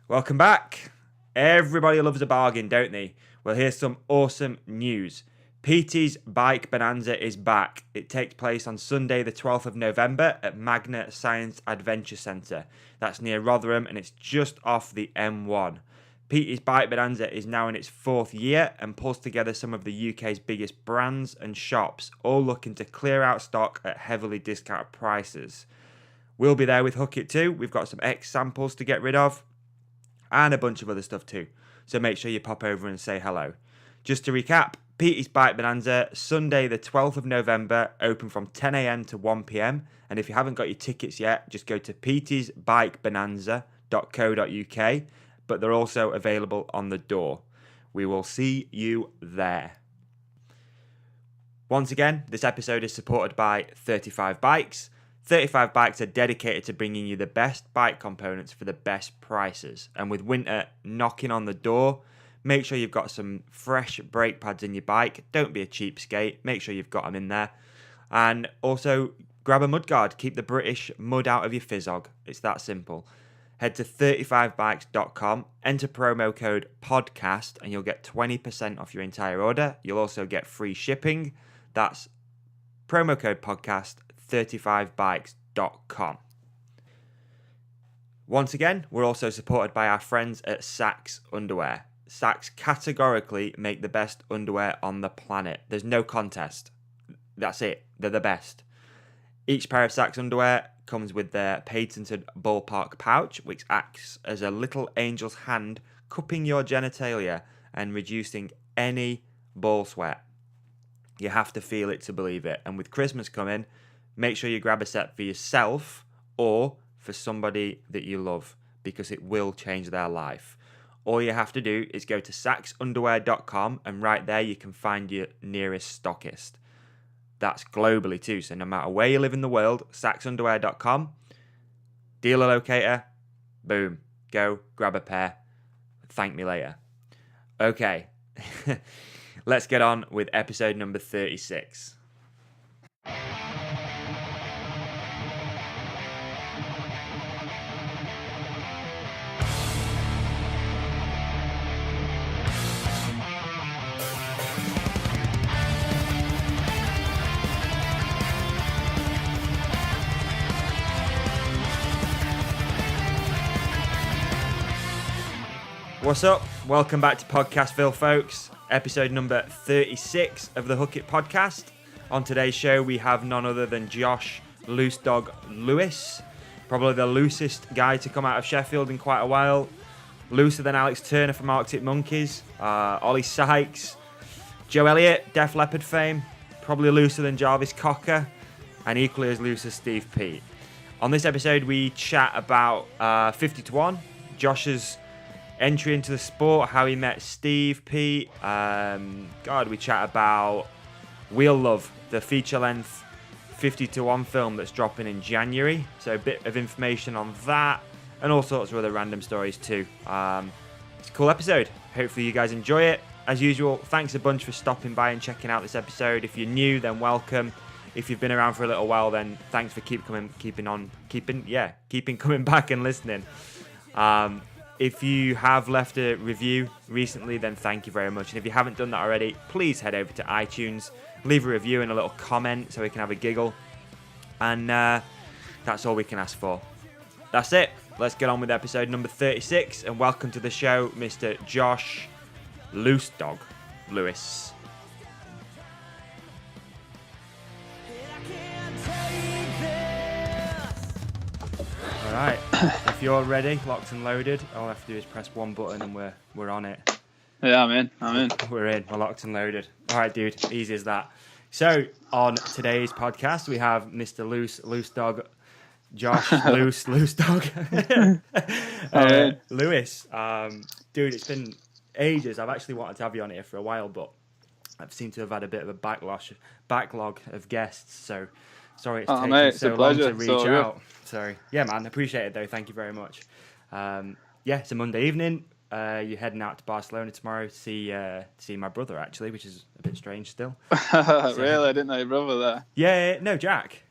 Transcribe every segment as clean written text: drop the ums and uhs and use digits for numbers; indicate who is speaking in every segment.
Speaker 1: Welcome back. Everybody loves a bargain, don't they? Well, here's some awesome news. PT's Bike Bonanza is back. It takes place on Sunday, the 12th of November at Magna Science Adventure Centre. That's near Rotherham and it's just off the M1. PT's Bike Bonanza is now in its fourth year and pulls together some of the UK's biggest brands and shops, all looking to clear out stock at heavily discounted prices. We'll be there with Hook It too. We've got some X samples to get rid of and a bunch of other stuff too. So make sure you pop over and say hello. Just to recap, PT's Bike Bonanza, Sunday the 12th of November, open from 10 a.m. to 1 p.m. And if you haven't got your tickets yet, just go to ptsbikebonanza.co.uk, but they're also available on the door. We will see you there. Once again, this episode is supported by 35 Bikes. 35 Bikes are dedicated to bringing you the best bike components for the best prices. And with winter knocking on the door, make sure you've got some fresh brake pads in your bike. Don't be a cheapskate. Make sure you've got them in there. And also, grab a mudguard. Keep the British mud out of your fizzog. It's that simple. Head to 35bikes.com, enter promo code PODCAST, and you'll get 20% off your entire order. You'll also get free shipping. That's promo code PODCAST, 35bikes.com. Once again, we're also supported by our friends at Sax Underwear. Sax categorically make the best underwear on the planet. There's no contest. That's it. They're the best. Each pair of Sax underwear comes with their patented ballpark pouch, which acts as a little angel's hand cupping your genitalia and reducing any ball sweat. You have to feel it to believe it. And with Christmas coming, make sure you grab a set for yourself or for somebody that you love, because it will change their life. All you have to do is go to saxunderwear.com, and right there you can find your nearest stockist. That's globally too, so no matter where you live in the world, saxunderwear.com, dealer locator, boom, go grab a pair, thank me later. Okay, let's get on with episode number 36. What's up? Welcome back to Podcastville, folks. Episode number 36 of the Hook It podcast. On today's show, we have none other than Josh Loosedog Lewis, probably the loosest guy to come out of Sheffield in quite a while. Looser than Alex Turner from Arctic Monkeys, Ollie Sykes, Joe Elliott, Def Leppard fame, probably looser than Jarvis Cocker, and equally as loose as Steve P. On this episode, we chat about 50 to 1, Josh's entry into the sport, how he met Steve P. We chat about Wheel Love, the feature-length 50 to 1 film that's dropping in January. So a bit of information on that and all sorts of other random stories too. It's a cool episode. Hopefully you guys enjoy it. As usual, thanks a bunch for stopping by and checking out this episode. If you're new, then welcome. If you've been around for a little while, then thanks for keeping coming back and listening. If you have left a review recently, then thank you very much. And if you haven't done that already, please head over to iTunes, leave a review and a little comment so we can have a giggle. And that's all we can ask for. That's it. Let's get on with episode number 36. And welcome to the show, Mr. Josh Loosedog Lewis. All right, if you're ready, locked and loaded, all I have to do is press one button and we're on it.
Speaker 2: Yeah, I'm in.
Speaker 1: We're in. We're locked and loaded. All right, dude, easy as that. So on today's podcast, we have Mr. Loosedog, Josh Loosedog Lewis. Dude, it's been ages. I've actually wanted to have you on here for a while, but I've seemed to have had a bit of a backlog of guests. So sorry it's taken so long to reach out. Sorry. Yeah, man. Appreciate it, though. Thank you very much. It's a Monday evening. You're heading out to Barcelona tomorrow to see my brother, actually, which is a bit strange still.
Speaker 2: Really? I didn't know your brother there.
Speaker 1: Yeah. No, Jack.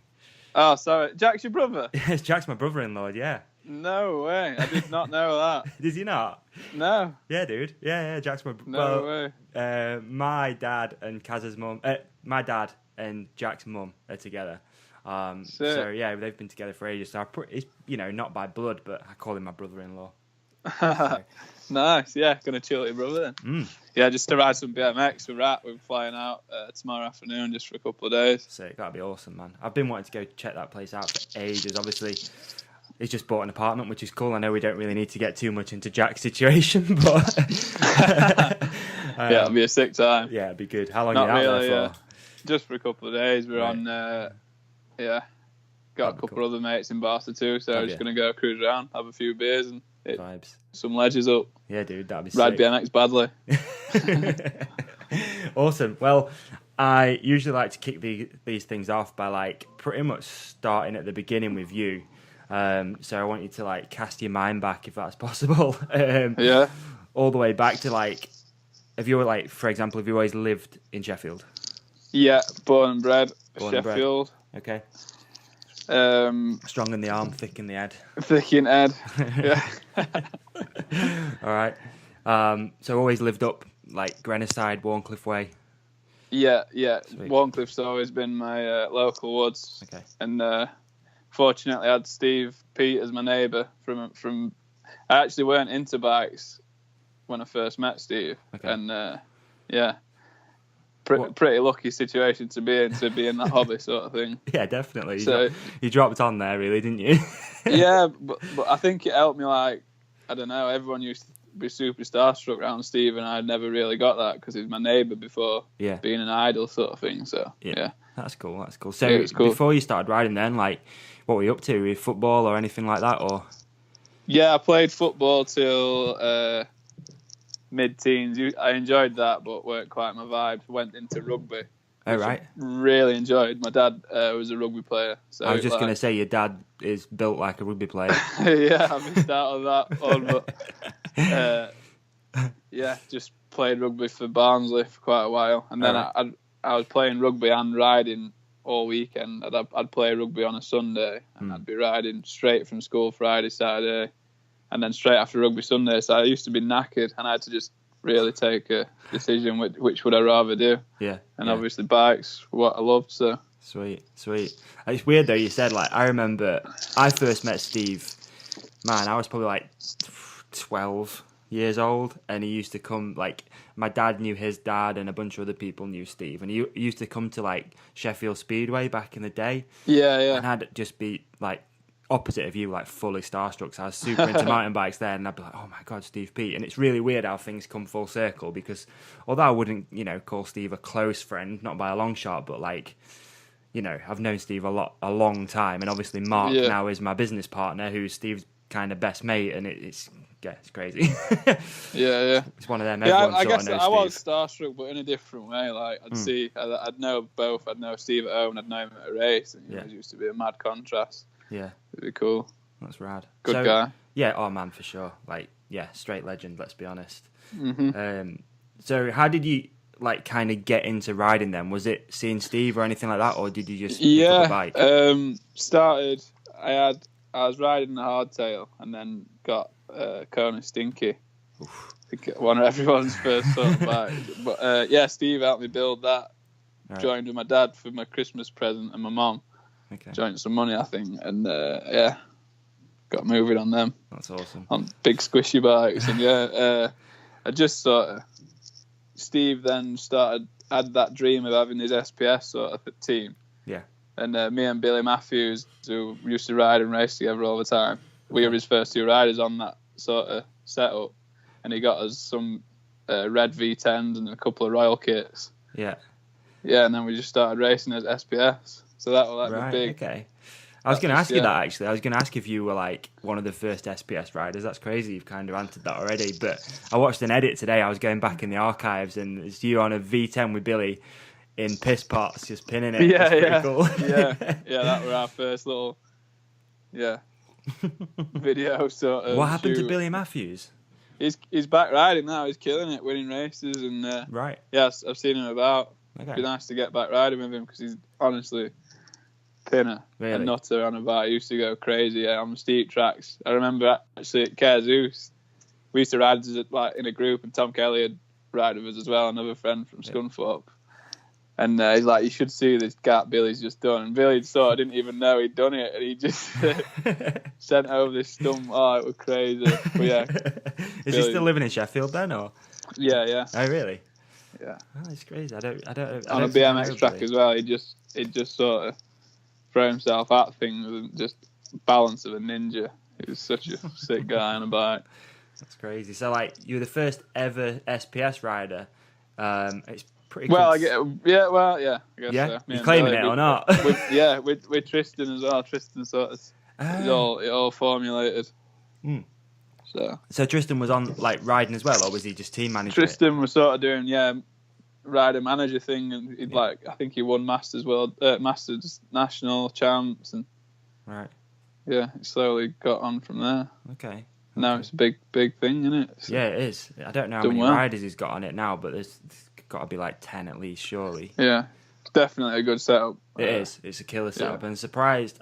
Speaker 2: Oh, sorry. Jack's your brother?
Speaker 1: Yes, Jack's my brother-in-law, yeah.
Speaker 2: No way. I did not know that.
Speaker 1: Did you not?
Speaker 2: No.
Speaker 1: Yeah, dude. Yeah, Jack's my
Speaker 2: No way.
Speaker 1: My dad and Kaz's mum. My dad and Jack's mum are together. So yeah, they've been together for ages. So it's not by blood, but I call him my brother-in-law. So.
Speaker 2: Nice. Yeah, gonna chill with your brother then. Yeah, just to ride some BMX with Rat. We're flying out tomorrow afternoon just for a couple of days.
Speaker 1: Sick. That'd be awesome, man. I've been wanting to go check that place out for ages. Obviously, he's just bought an apartment, which is cool. I know we don't really need to get too much into Jack's situation, but
Speaker 2: yeah, it'll be a sick time.
Speaker 1: Yeah, it'd be good. How long
Speaker 2: Not
Speaker 1: are you out
Speaker 2: really,
Speaker 1: there for?
Speaker 2: Just for a couple of days. We're
Speaker 1: Right.
Speaker 2: on. Got a couple of other mates in Barca too, so I'm just gonna go cruise around, have a few beers, and
Speaker 1: Vibes.
Speaker 2: some ledges up.
Speaker 1: Yeah, dude, that'd be
Speaker 2: Ride
Speaker 1: sick.
Speaker 2: BMX badly.
Speaker 1: Awesome. Well, I usually like to kick these things off by like pretty much starting at the beginning with you. So I want you to like cast your mind back, if that's possible.
Speaker 2: Yeah.
Speaker 1: All the way back to like, if you were like, for example, if you always lived in Sheffield.
Speaker 2: Yeah, born and bred,
Speaker 1: Born and bred.
Speaker 2: Sheffield.
Speaker 1: Okay.
Speaker 2: Strong
Speaker 1: in the arm, thick in the head.
Speaker 2: Thick in head. Yeah.
Speaker 1: All right. So always lived up like Grenoside, Warncliffe Way.
Speaker 2: Yeah.
Speaker 1: Sweet.
Speaker 2: Warncliffe's always been my local woods.
Speaker 1: Okay.
Speaker 2: And fortunately, I had Steve Pete as my neighbour from. I actually weren't into bikes when I first met Steve.
Speaker 1: Okay.
Speaker 2: And yeah. Pretty lucky situation to be in that hobby sort of thing.
Speaker 1: Yeah, definitely. You
Speaker 2: So
Speaker 1: dropped on there, really, didn't you?
Speaker 2: yeah, but I think it helped me. Like, I don't know. Everyone used to be super starstruck around Steve, and I never really got that because he was my neighbour before being an idol sort of thing. So yeah.
Speaker 1: That's cool. So
Speaker 2: yeah, cool.
Speaker 1: Before you started riding, then like, what were you up to? Were you football or anything like that, or?
Speaker 2: Yeah, I played football till mid-teens. I enjoyed that, but weren't quite my vibe. Went into rugby.
Speaker 1: Oh, right.
Speaker 2: Really enjoyed. My dad was a rugby player. So
Speaker 1: I was just going to say your dad is built like a rugby player.
Speaker 2: Yeah, I missed out on that one, but yeah, just played rugby for Barnsley for quite a while, and then I was playing rugby and riding all weekend. I'd play rugby on a Sunday, and I'd be riding straight from school Friday, Saturday, and then straight after rugby Sunday. So I used to be knackered, and I had to just really take a decision which would I rather do.
Speaker 1: Yeah.
Speaker 2: And obviously bikes, what I loved. So
Speaker 1: sweet. It's weird though. You said like I remember I first met Steve. Man, I was probably like 12 years old, and he used to come like my dad knew his dad, and a bunch of other people knew Steve, and he used to come to like Sheffield Speedway back in the day.
Speaker 2: Yeah.
Speaker 1: And I'd just be like opposite of you, like fully starstruck. So I was super into mountain bikes then, and I'd be like, oh my god, Steve Pete. And it's really weird how things come full circle, because although I wouldn't call Steve a close friend, not by a long shot, but like I've known Steve a long time, and obviously Mark now is my business partner, who's Steve's kind of best mate, and it's crazy.
Speaker 2: yeah
Speaker 1: It's one of them.
Speaker 2: I guess I was starstruck, but in a different way. Like I'd know both. I'd know Steve at home, and I'd know him at a race, and it used to be a mad contrast.
Speaker 1: Yeah,
Speaker 2: it'd be cool.
Speaker 1: That's rad.
Speaker 2: Good guy.
Speaker 1: Yeah, oh man, for sure. Like, straight legend. Let's be honest.
Speaker 2: Mm-hmm.
Speaker 1: So how did you like kind of get into riding then? Was it seeing Steve or anything like that, or did you just pick up a bike?
Speaker 2: Started. I was riding the hardtail, and then got Kona Stinky.
Speaker 1: Oof.
Speaker 2: One of everyone's first sort of bike. But Steve helped me build that.
Speaker 1: Right.
Speaker 2: Joined with my dad for my Christmas present, and my mum.
Speaker 1: Okay.
Speaker 2: Joined some money, I think, and got moving on them.
Speaker 1: That's awesome.
Speaker 2: On big squishy bikes, and I just sort of. Steve then had that dream of having his SPS sort of team.
Speaker 1: Yeah.
Speaker 2: And me and Billy Matthews, who used to ride and race together all the time, we were his first two riders on that sort of setup, and he got us some red V10s and a couple of Royal kits.
Speaker 1: Yeah.
Speaker 2: Yeah, and then we just started racing as SPS. So that was like big.
Speaker 1: Okay. I was going to ask you that actually. I was going to ask if you were like one of the first SPS riders. That's crazy. You've kind of answered that already. But I watched an edit today. I was going back in the archives, and it's you on a V10 with Billy in piss pots, just pinning it.
Speaker 2: Yeah,
Speaker 1: pretty cool.
Speaker 2: yeah. That was our first little, video sort of.
Speaker 1: What happened
Speaker 2: shoot.
Speaker 1: to Billy Matthews?
Speaker 2: He's back riding now. He's killing it, winning races, and
Speaker 1: right.
Speaker 2: Yes, I've seen him about.
Speaker 1: Okay.
Speaker 2: It'd be nice to get back riding with him, because he's honestly pinner and nutter on a bike. I used to go crazy on steep tracks. I remember actually at Cairns, we used to ride like in a group, and Tom Kelly had ride with us as well, another friend from Scunthorpe. And he's like, you should see this gap Billy's just done. And Billy sort of didn't even know he'd done it, and he just sent over this stump. Oh, it was crazy. But yeah.
Speaker 1: Is he still living in Sheffield then, or?
Speaker 2: Yeah.
Speaker 1: Oh, really?
Speaker 2: Yeah.
Speaker 1: Oh, it's crazy. I don't
Speaker 2: on a BMX track as well. He just sort of throw himself at things and just balance of a ninja. He was such a sick guy on a bike.
Speaker 1: That's crazy. So, like, you were the first ever SPS rider. It's pretty
Speaker 2: well.
Speaker 1: cool.
Speaker 2: I guess
Speaker 1: yeah?
Speaker 2: so.
Speaker 1: You claiming it or not?
Speaker 2: with Tristan as well. Tristan sort of it all formulated. So Tristan
Speaker 1: was on like riding as well, or was he just team managing?
Speaker 2: Tristan was sort of doing rider manager thing, and he'd I think he won Masters national champs, and
Speaker 1: right.
Speaker 2: Yeah, he slowly got on from there.
Speaker 1: Okay.
Speaker 2: Now it's a big thing, isn't it? So
Speaker 1: it is. I don't know how many riders he's got on it now, but there's got to be like 10 at least, surely.
Speaker 2: Yeah, it's definitely a good setup.
Speaker 1: It is. It's a killer setup. And surprised.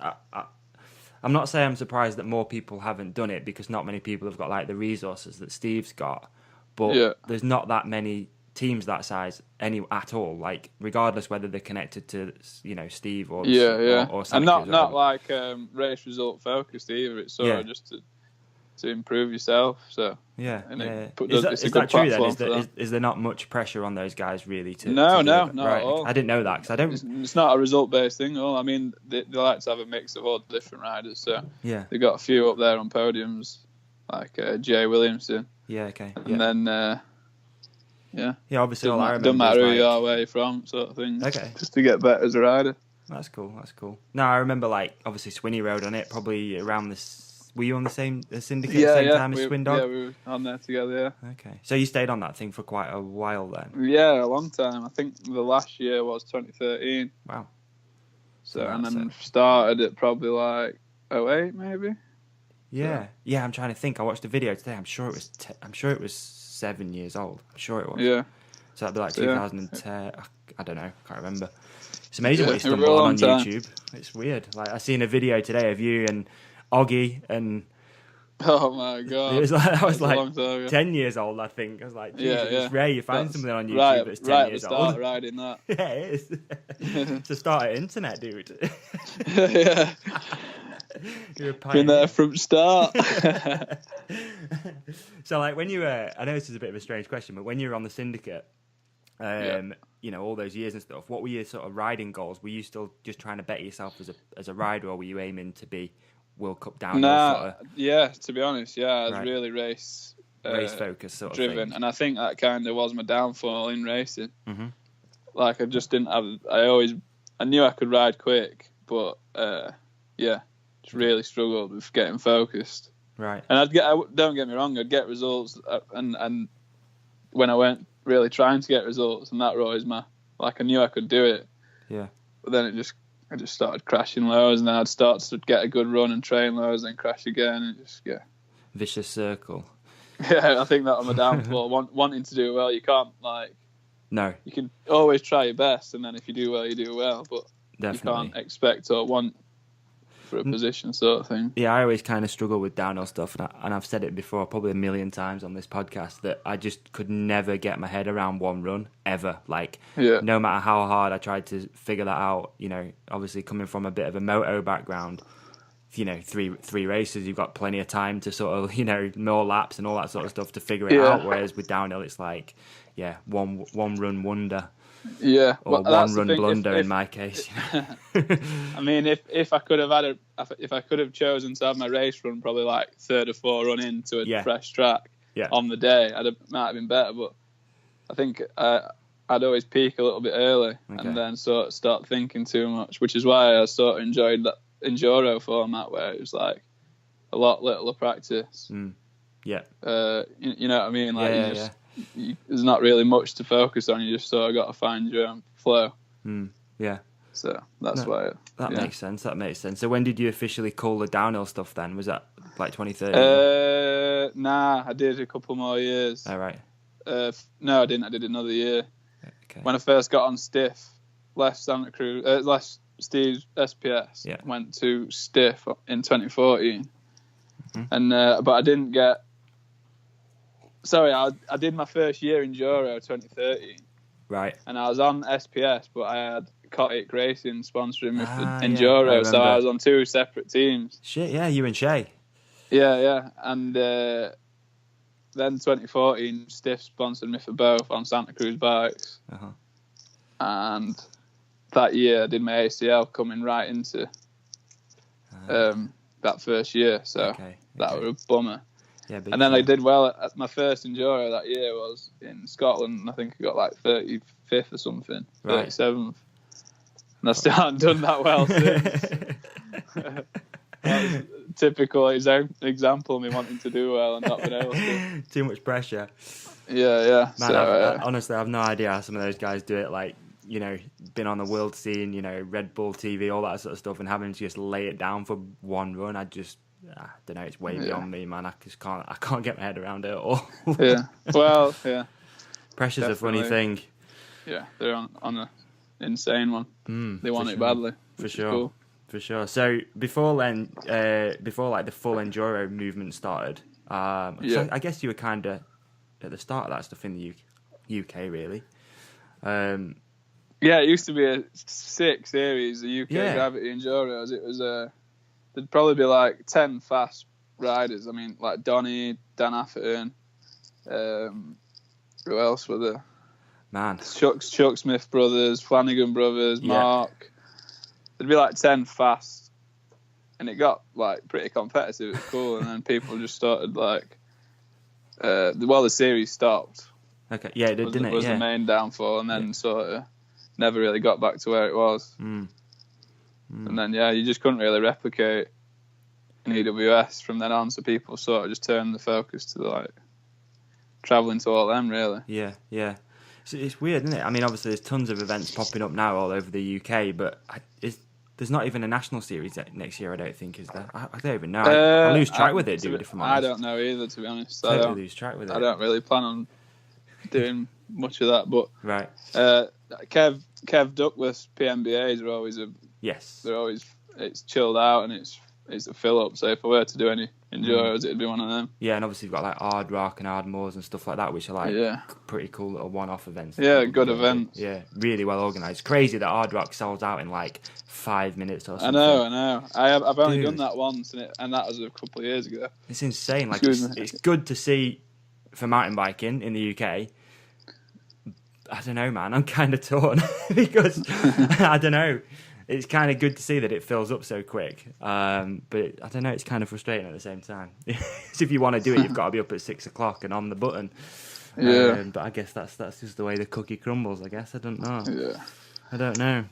Speaker 1: I'm not saying I'm surprised that more people haven't done it, because not many people have got like the resources that Steve's got. But there's not that many teams that size at all. Like, regardless whether they're connected to Steve or or
Speaker 2: and not like race result focused either. It's sort of just to improve yourself. So
Speaker 1: is that true then? Is there not much pressure on those guys really to?
Speaker 2: No, not
Speaker 1: right.
Speaker 2: at all.
Speaker 1: I didn't know that, because I don't.
Speaker 2: It's not a result based thing at all. I mean, they like to have a mix of all different riders. So they got a few up there on podiums, like Jay Williamson.
Speaker 1: Yeah. Okay.
Speaker 2: And then. Yeah,
Speaker 1: obviously all I remember
Speaker 2: doesn't matter who you are, where you're from, sort of thing.
Speaker 1: Okay.
Speaker 2: Just to get better as a rider.
Speaker 1: That's cool. No, I remember obviously Swinney rode on it probably around this. Were you on the same syndicate at the same time as Swindog?
Speaker 2: Yeah, we were on there together, yeah.
Speaker 1: Okay. So you stayed on that thing for quite a while then?
Speaker 2: Yeah, a long time. I think the last year was 2013.
Speaker 1: Wow.
Speaker 2: So and then started at probably like 08 maybe.
Speaker 1: Yeah. Yeah, I'm trying to think. I watched a video today. I'm sure it was 7 years old. I'm sure it was.
Speaker 2: Yeah.
Speaker 1: So that'd be like 2010. I don't know. Can't remember. It's amazing what you stumble on YouTube. It's weird. Like, I seen a video today of you and Oggy, and
Speaker 2: oh my god,
Speaker 1: it was I was like 10 years old. I think I was like, Jesus, it's rare you find something on YouTube that's 10 years old.
Speaker 2: Riding that.
Speaker 1: Yeah, it is. It's the start of internet, dude.
Speaker 2: Yeah.
Speaker 1: You're a pioneer.
Speaker 2: Been there from start.
Speaker 1: So, like, when you were, I know this is a bit of a strange question, but when you were on the syndicate, all those years and stuff, what were your sort of riding goals? Were you still just trying to better yourself as a rider, or were you aiming to be World Cup downhill?
Speaker 2: To be honest, I was really race
Speaker 1: focused, sort
Speaker 2: driven,
Speaker 1: of thing.
Speaker 2: And I think that kind of was my downfall in racing.
Speaker 1: Mm-hmm.
Speaker 2: Like, I just didn't have. I knew I could ride quick, but just really struggled with getting focused.
Speaker 1: Right.
Speaker 2: And don't get me wrong, I'd get results, and when I weren't really trying to get results, and that was always I knew I could do it.
Speaker 1: Yeah.
Speaker 2: But then I just started crashing lows, and then I'd start to get a good run and train lows, and then crash again, and
Speaker 1: vicious circle.
Speaker 2: Yeah, I think that on my downfall. Wanting to do well, you can't
Speaker 1: No.
Speaker 2: You can always try your best, and then if you do well, you do well, but
Speaker 1: definitely.
Speaker 2: You can't expect or want for a position, sort of thing.
Speaker 1: Yeah, I always kind of struggle with downhill stuff, and I've said it before, probably a million times on this podcast, that I just could never get my head around one run ever. No matter how hard I tried to figure that out. Obviously coming from a bit of a moto background, three races, you've got plenty of time to sort of more laps and all that sort of stuff to figure it out. Whereas with downhill, it's like one run wonder.
Speaker 2: Yeah,
Speaker 1: or one run blunder in my case.
Speaker 2: I mean, if I could have chosen to have my race run probably like third or fourth run into a fresh track on the day, might have been better. But I think I'd always peak a little bit early and then sort of start thinking too much, which is why I sort of enjoyed that enduro format where it was like a lot littler practice.
Speaker 1: Yeah.
Speaker 2: You know what I mean? Like there's not really much to focus on. You just sort of got to find your own flow.
Speaker 1: Yeah.
Speaker 2: So that's why.
Speaker 1: That makes sense. So when did you officially call the downhill stuff then? Was that like 2013?
Speaker 2: Nah, I did a couple more years.
Speaker 1: All right.
Speaker 2: No, I didn't. I did another year.
Speaker 1: Okay.
Speaker 2: When I first got on stiff, left Santa Cruz, left Steve's SPS,
Speaker 1: Yeah.
Speaker 2: went to Stiff in 2014,
Speaker 1: Mm-hmm.
Speaker 2: and but I didn't get. Sorry, I did my first year in Enduro 2013,
Speaker 1: Right.
Speaker 2: and I was on SPS, but I had Kotick Racing sponsoring me for
Speaker 1: Yeah,
Speaker 2: Enduro,
Speaker 1: I
Speaker 2: so I
Speaker 1: remember.
Speaker 2: was on 2 separate teams.
Speaker 1: Shit, yeah, you and Shay.
Speaker 2: Yeah, and then 2014, Stiff sponsored me for both on Santa Cruz bikes,
Speaker 1: Uh-huh.
Speaker 2: and that year I did my ACL coming right into that first year, so that was a bummer.
Speaker 1: Yeah, big
Speaker 2: And then I
Speaker 1: time.
Speaker 2: did well at my first Enduro that year was in Scotland, and I think I got like 35th or something,
Speaker 1: Right.
Speaker 2: 37th, and I still haven't done that well since. That was a typical example of me wanting to do well and not being able to.
Speaker 1: Too much pressure.
Speaker 2: Yeah.
Speaker 1: Man,
Speaker 2: So,
Speaker 1: honestly, I have no idea how some of those guys do it. Like, been on the world scene, Red Bull TV, all that sort of stuff, and having to just lay it down for one run. I don't know. It's way beyond me, man. I can't get my head around it at all.
Speaker 2: yeah. Well, yeah.
Speaker 1: Pressure's
Speaker 2: Definitely.
Speaker 1: a funny thing.
Speaker 2: Yeah, they're on an insane one. They want it badly.
Speaker 1: For sure.
Speaker 2: Cool.
Speaker 1: For sure. So before then, before like the full enduro movement started, so I guess you were kind of at the start of that stuff in the UK, really.
Speaker 2: Yeah, it used to be a 6 series, the UK Gravity Enduros. It was there'd probably be like 10 fast riders. I mean, like Donny, Dan Atherton, who else were there?
Speaker 1: Man.
Speaker 2: Chuck Smith brothers, Flanagan brothers, Mark. There'd be like 10 fast, and it got like pretty competitive. It was cool, and then people just started like, the series stopped.
Speaker 1: Okay, yeah, it did, didn't it?
Speaker 2: Was the main downfall, and then sort of never really got back to where it was. And then you just couldn't really replicate an EWS from then on, so people sort of just turned the focus to like travelling to all them, really.
Speaker 1: Yeah. So it's weird, isn't it? I mean, obviously there's tons of events popping up now all over the UK, but there's not even a national series next year, I don't think, is there? I don't even know. I lose track with it, dude, if I'm honest.
Speaker 2: I don't know either, to be honest.
Speaker 1: Totally lose track with it.
Speaker 2: I don't really plan on doing much of that, but
Speaker 1: right.
Speaker 2: Kev Duckworth's PMBAs are always it's chilled out and it's a fill up. So if I were to do any Enduros, it'd be one of them.
Speaker 1: Yeah, and obviously you've got like Ard Rock and Ardmores and stuff like that, which are like pretty cool little one-off events.
Speaker 2: Yeah, good events.
Speaker 1: Yeah, really well organised. Crazy that Ard Rock sells out in like 5 minutes or something.
Speaker 2: I know. I've only done that once, and that was a couple of years ago.
Speaker 1: It's insane. Like it's good to see for mountain biking in the UK. I don't know, man. I'm kind of torn because I don't know. It's kind of good to see that it fills up so quick, but I don't know. It's kind of frustrating at the same time. So if you want to do it, you've got to be up at 6 o'clock and on the button.
Speaker 2: Yeah.
Speaker 1: But I guess that's just the way the cookie crumbles. I guess I don't know.
Speaker 2: Yeah.
Speaker 1: I don't know.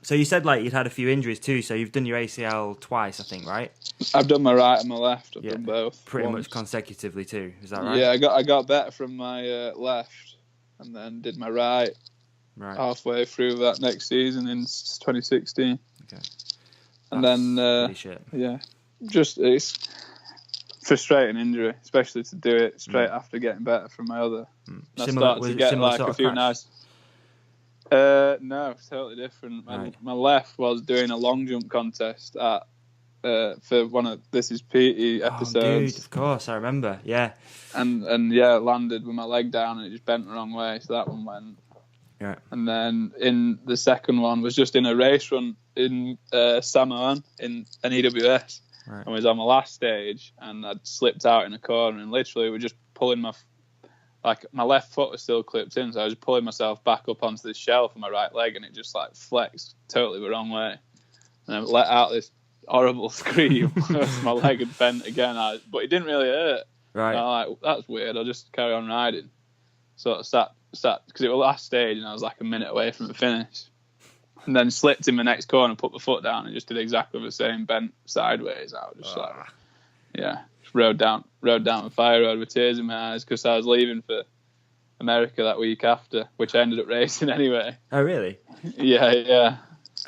Speaker 1: So you said like you'd had a few injuries too. So you've done your ACL twice, I think, right?
Speaker 2: I've done my right and my left. I've done both.
Speaker 1: Pretty much consecutively too. Is that right?
Speaker 2: Yeah, I got better from my left, and then did my right.
Speaker 1: Right.
Speaker 2: Halfway through that next season in 2016.
Speaker 1: Okay.
Speaker 2: And then, just it's frustrating injury, especially to do it straight after getting better from my other. I started to get like a few nice. No, totally different. My left was doing a long jump contest at for one of This Is Petey episodes.
Speaker 1: Oh, dude, of course, I remember. Yeah.
Speaker 2: And landed with my leg down and it just bent the wrong way, so that one went.
Speaker 1: Yeah.
Speaker 2: And then in the second one was just in a race run in Samoan in an EWS.
Speaker 1: Right.
Speaker 2: I was on my last stage and I'd slipped out in a corner and literally were just pulling my left foot was still clipped in, so I was pulling myself back up onto this shelf with my right leg and it just like flexed totally the wrong way. And I let out this horrible scream because my leg had bent again, but it didn't really hurt.
Speaker 1: Right.
Speaker 2: And I'm like, that's weird, I'll just carry on riding. So I sat because it was last stage and I was like a minute away from the finish, and then slipped in the next corner, put my foot down and just did exactly the same, bent sideways. I was just rode down the fire road with tears in my eyes because I was leaving for America that week after, which I ended up racing anyway.
Speaker 1: Oh really?
Speaker 2: Yeah,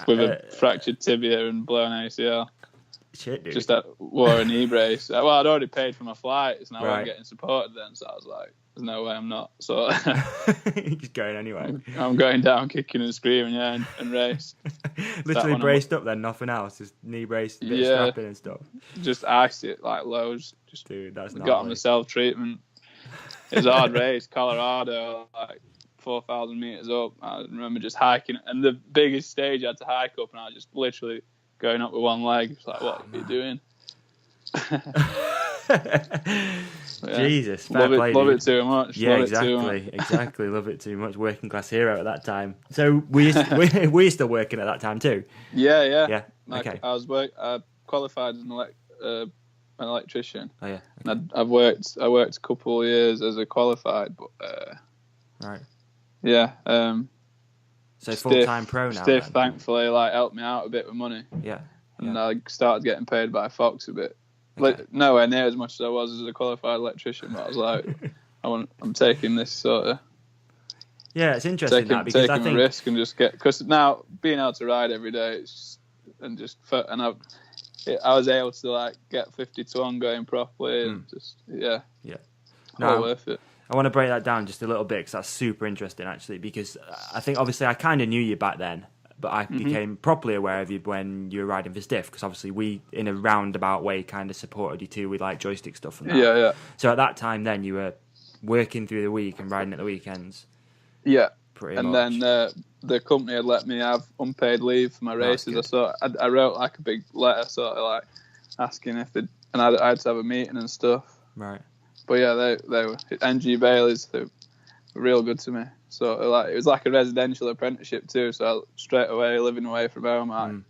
Speaker 2: with a fractured tibia and blown ACL.
Speaker 1: Shit, dude.
Speaker 2: Just wore a knee brace. Well, I'd already paid for my flights, and I wasn't
Speaker 1: Right.
Speaker 2: getting supported then, so I was like, there's no way I'm not. So
Speaker 1: Just going anyway.
Speaker 2: I'm going down, kicking and screaming, yeah, and race.
Speaker 1: Literally braced up then, nothing else. Just knee brace, bit of strapping and stuff.
Speaker 2: Just iced it like loads. Just
Speaker 1: dude, that's not
Speaker 2: got on the self-treatment. It was a hard race, Colorado, like 4,000 meters up. I remember just hiking, and the biggest stage I had to hike up, and I was just literally going up with one leg. It's like, what are you doing?
Speaker 1: Jesus, fair play,
Speaker 2: love it too much.
Speaker 1: Yeah, exactly. Love it too much. Working class hero at that time. So were you still working at that time too?
Speaker 2: Yeah.
Speaker 1: Okay.
Speaker 2: I qualified as an electrician.
Speaker 1: Oh yeah.
Speaker 2: Okay. And I worked a couple of years as a qualified, but
Speaker 1: right.
Speaker 2: Yeah.
Speaker 1: So full-time pro now.
Speaker 2: Stiff,
Speaker 1: then?
Speaker 2: thankfully, helped me out a bit with money.
Speaker 1: Yeah.
Speaker 2: And I started getting paid by Fox a bit.
Speaker 1: Okay.
Speaker 2: Nowhere near as much as I was as a qualified electrician, but I was like, I'm taking this sort of.
Speaker 1: Yeah, it's interesting because I think
Speaker 2: a risk and just because now being able to ride every day, I was able to get 50 to 1 going properly and all worth it.
Speaker 1: I want to break that down just a little bit because that's super interesting actually, because I think obviously I kind of knew you back then, but I became properly aware of you when you were riding for Stiff, because obviously we, in a roundabout way, kind of supported you too with joystick stuff and that.
Speaker 2: Yeah.
Speaker 1: So at that time then you were working through the week and riding at the weekends.
Speaker 2: Yeah.
Speaker 1: Pretty
Speaker 2: and
Speaker 1: much.
Speaker 2: Then the company had let me have unpaid leave for my races. I wrote a big letter sort of asking if they'd, and I had to have a meeting and stuff.
Speaker 1: Right.
Speaker 2: But yeah, they were NG Baileys. They were real good to me. So it was like a residential apprenticeship too. So straight away living away from home,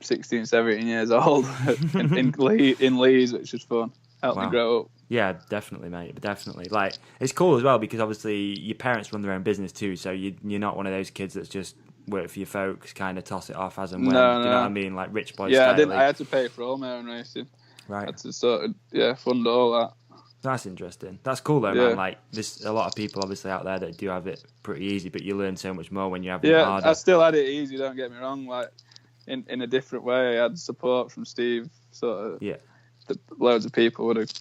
Speaker 2: 16, 17 years old in Leeds, which was fun. Helped me grow up.
Speaker 1: Yeah, definitely, mate. Definitely. It's cool as well because obviously your parents run their own business too. So you're not one of those kids that's just work for your folks, kind of toss it off as and when.
Speaker 2: No.
Speaker 1: Do you know what I mean? Like rich boy
Speaker 2: style.
Speaker 1: Yeah,
Speaker 2: I had to pay for all my own racing.
Speaker 1: Right.
Speaker 2: I had to sort of fund all that.
Speaker 1: That's interesting. That's cool though, man. There's a lot of people obviously out there that do have it pretty easy, but you learn so much more when you have it harder.
Speaker 2: Yeah, I still had it easy. Don't get me wrong. In a different way, I had support from Steve. Sort of. Yeah. That loads of people would have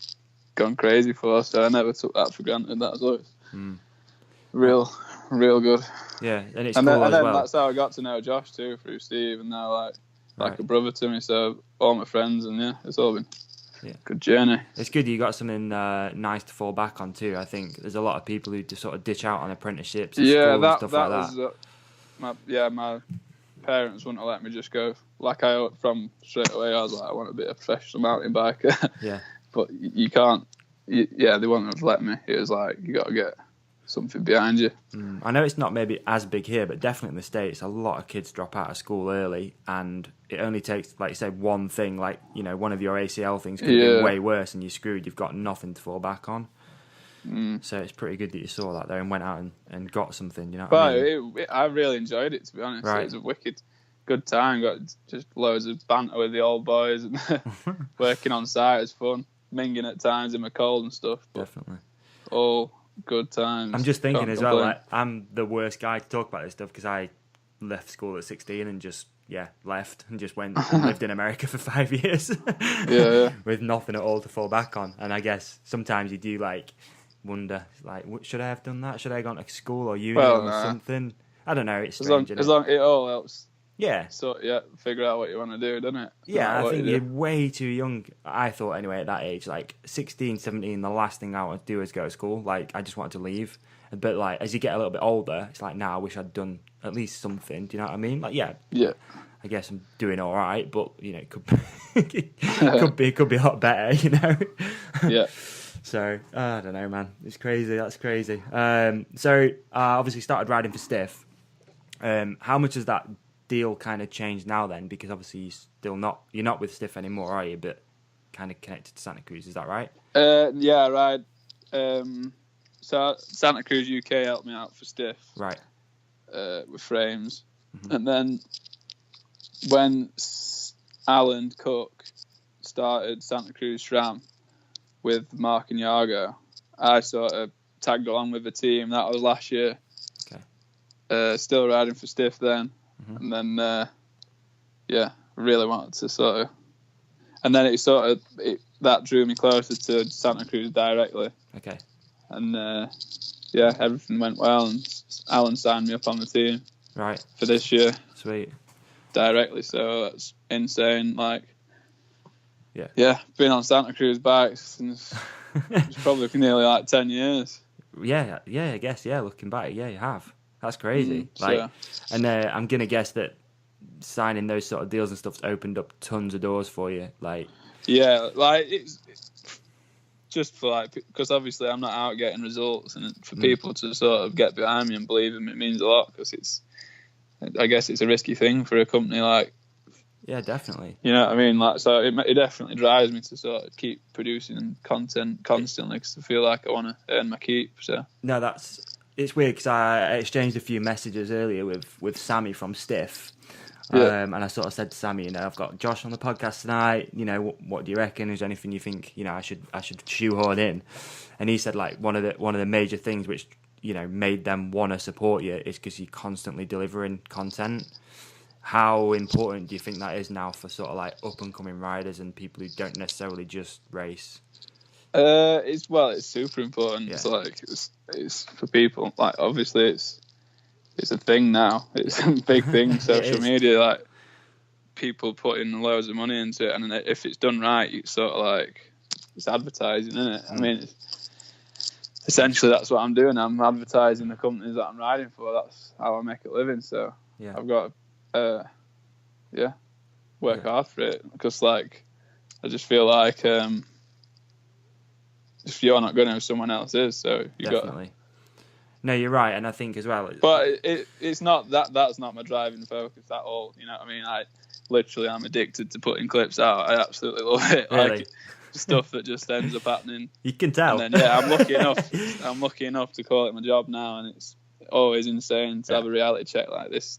Speaker 2: gone crazy for. So I never took that for granted. That was always real good.
Speaker 1: Yeah, and it's cool as well.
Speaker 2: That's how I got to know Josh too, through Steve, and now like a brother to me. So all my friends, and it's all been. Yeah. Good journey.
Speaker 1: It's good you got something nice to fall back on too. I think there's a lot of people who just sort of ditch out on apprenticeships and school and stuff like that.
Speaker 2: My parents wouldn't have let me just go. From straight away, I was like, I want to be a professional mountain biker.
Speaker 1: Yeah.
Speaker 2: But you can't. They wouldn't have let me. It was like, you got to get something behind you.
Speaker 1: I know it's not maybe as big here, but definitely in the States, a lot of kids drop out of school early, and it only takes, like you say, one thing, one of your ACL things could be way worse, and you're screwed. You've got nothing to fall back on. So it's pretty good that you saw that there and went out and got something. You know.
Speaker 2: I really enjoyed it, to be honest.
Speaker 1: Right.
Speaker 2: It was a wicked good time. Got just loads of banter with the old boys and working on site was fun. Minging at times in my cold and stuff.
Speaker 1: Definitely.
Speaker 2: All good times.
Speaker 1: I'm just thinking as well, I'm the worst guy to talk about this stuff because I left school at 16 and just left and just went and lived in America for 5 years. With nothing at all to fall back on. And I guess sometimes you do wonder, should I have done that? Should I have gone to school or uni something? I don't know. It's strange.
Speaker 2: As long it all helps.
Speaker 1: Yeah.
Speaker 2: So figure out what you want to do, doesn't it?
Speaker 1: Yeah, I think you're way too young. I thought anyway at that age, 16, 17, the last thing I want to do is go to school. I just wanted to leave. But as you get a little bit older, it's I wish I'd done at least something. Do you know what I mean?
Speaker 2: Yeah.
Speaker 1: I guess I'm doing all right, but it could could be a lot better,
Speaker 2: Yeah.
Speaker 1: So I don't know, man. It's crazy. That's crazy. So obviously started riding for Stiff. How much has that deal kind of changed now then? Because obviously you're not with Stiff anymore, are you? But kind of connected to Santa Cruz, is that right?
Speaker 2: Yeah, right. So Santa Cruz UK helped me out for Stiff,
Speaker 1: right?
Speaker 2: With frames, and then when Alan Cook started Santa Cruz SRAM with Mark and Yargo, I sort of tagged along with the team. That was last year. Okay. Still riding for Stiff then. And then, really wanted to sort of and then that drew me closer to Santa Cruz directly.
Speaker 1: Okay.
Speaker 2: And everything went well, and Alan signed me up on the team.
Speaker 1: Right.
Speaker 2: For this year.
Speaker 1: Sweet.
Speaker 2: Directly, so that's insane. Like, yeah, been on Santa Cruz bikes since it's probably nearly like 10 years.
Speaker 1: Yeah, I guess, looking back, you have. That's crazy. And I'm gonna guess that signing those sort of deals and stuff's opened up tons of doors for you. Like,
Speaker 2: yeah, like it's just for like, because obviously I'm not out getting results, and for people to sort of get behind me and believe in me, it means a lot, because I guess it's a risky thing for a company like.
Speaker 1: Yeah, definitely.
Speaker 2: You know what I mean? Like, so it definitely drives me to sort of keep producing content constantly, because I feel like I want to earn my keep. So
Speaker 1: no, it's weird, because I exchanged a few messages earlier with Sammy from Stiff, and I sort of said to Sammy, I've got Josh on the podcast tonight. What do you reckon? Is there anything you think I should shoehorn in? And he said, like, one of the major things which made them want to support you is because you're constantly delivering content. How important do you think that is now for sort of like up and coming riders and people who don't necessarily just race?
Speaker 2: It's super important. Yeah. It's like it's for people. Like, obviously it's a thing now. It's a big thing. Social media, like, people putting loads of money into it, and if it's done right, it's sort of like it's advertising, isn't it? I mean, essentially that's what I'm doing. I'm advertising the companies that I'm riding for. That's how I make a living. So I've got work hard for it, because like I just feel like if you're not going to, someone else is. So you
Speaker 1: definitely. No, you're right, and I think as well.
Speaker 2: But it's not that. That's not my driving focus at all. You know what I mean? I'm addicted to putting clips out. I absolutely love it.
Speaker 1: Really?
Speaker 2: Like, stuff that just ends up happening.
Speaker 1: You can tell.
Speaker 2: And then, I'm lucky enough. I'm lucky enough to call it my job now, and it's always insane to have a reality check like this.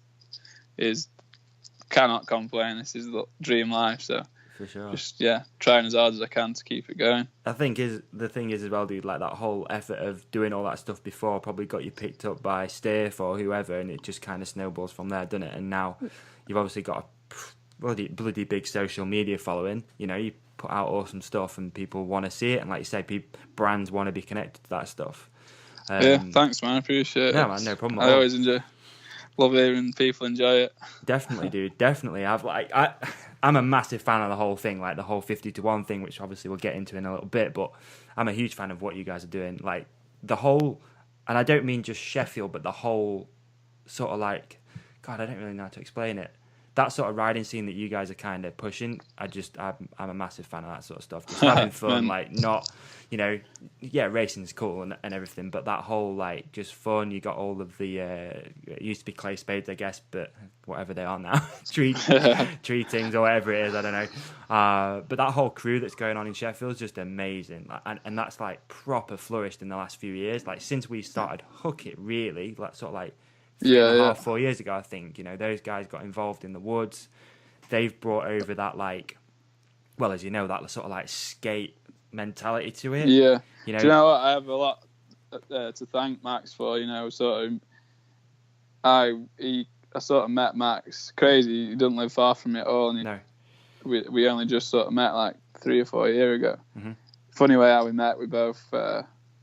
Speaker 2: Cannot complain. This is the dream life. So
Speaker 1: for sure,
Speaker 2: just trying as hard as I can to keep it going.
Speaker 1: I think the thing is as well, dude. Like, that whole effort of doing all that stuff before probably got you picked up by Stiff or whoever, and it just kind of snowballs from there, doesn't it? And now you've obviously got a bloody big social media following. You put out awesome stuff, and people want to see it. And like you say, brands want to be connected to that stuff.
Speaker 2: Thanks, man. I appreciate it.
Speaker 1: No, man, no problem.
Speaker 2: I always love hearing people enjoy it.
Speaker 1: Definitely, dude. Definitely. I'm a massive fan of the whole thing, like the whole 50-1 thing, which obviously we'll get into in a little bit. But I'm a huge fan of what you guys are doing. Like, the whole, and I don't mean just Sheffield, but the whole sort of like, God, I don't really know how to explain it. That sort of riding scene that you guys are kind of pushing, I'm a massive fan of that sort of stuff. Just having fun, like, not, racing's cool and everything, but that whole, like, just fun. You got all of the, it used to be clay spades, I guess, but whatever they are now, tree things or whatever it is, I don't know. But that whole crew that's going on in Sheffield is just amazing, and that's like proper flourished in the last few years. Like, since we started Hook It, really, like, sort of like 4 years ago, I think, those guys got involved in the woods. They've brought over that, like, well, as you know, that sort of like skate mentality to it.
Speaker 2: Yeah. Do you know what? I have a lot to thank Max for. I sort of met Max. Crazy, he doesn't live far from me at all. And we only just sort of met like 3 or 4 years ago. Mm-hmm. Funny way how we met. We both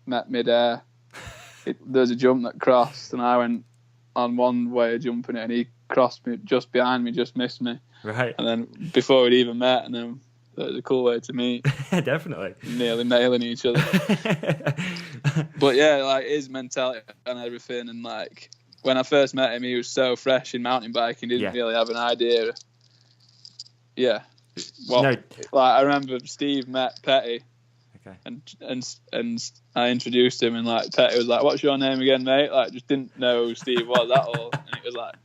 Speaker 2: met mid-air. There's a jump that crossed, and I went on one way of jumping it, and he crossed me just behind me, just missed me.
Speaker 1: Right.
Speaker 2: And then before we'd even met, and then it was a cool way to meet.
Speaker 1: Definitely.
Speaker 2: Nearly nailing each other. But like his mentality and everything, and like when I first met him, he was so fresh in mountain biking, didn't really have an idea. Yeah. Like, I remember Steve met Petty.
Speaker 1: Okay.
Speaker 2: And I introduced him, and like Petty was like, "What's your name again, mate?" Like, just didn't know who Steve was at all. And it was like,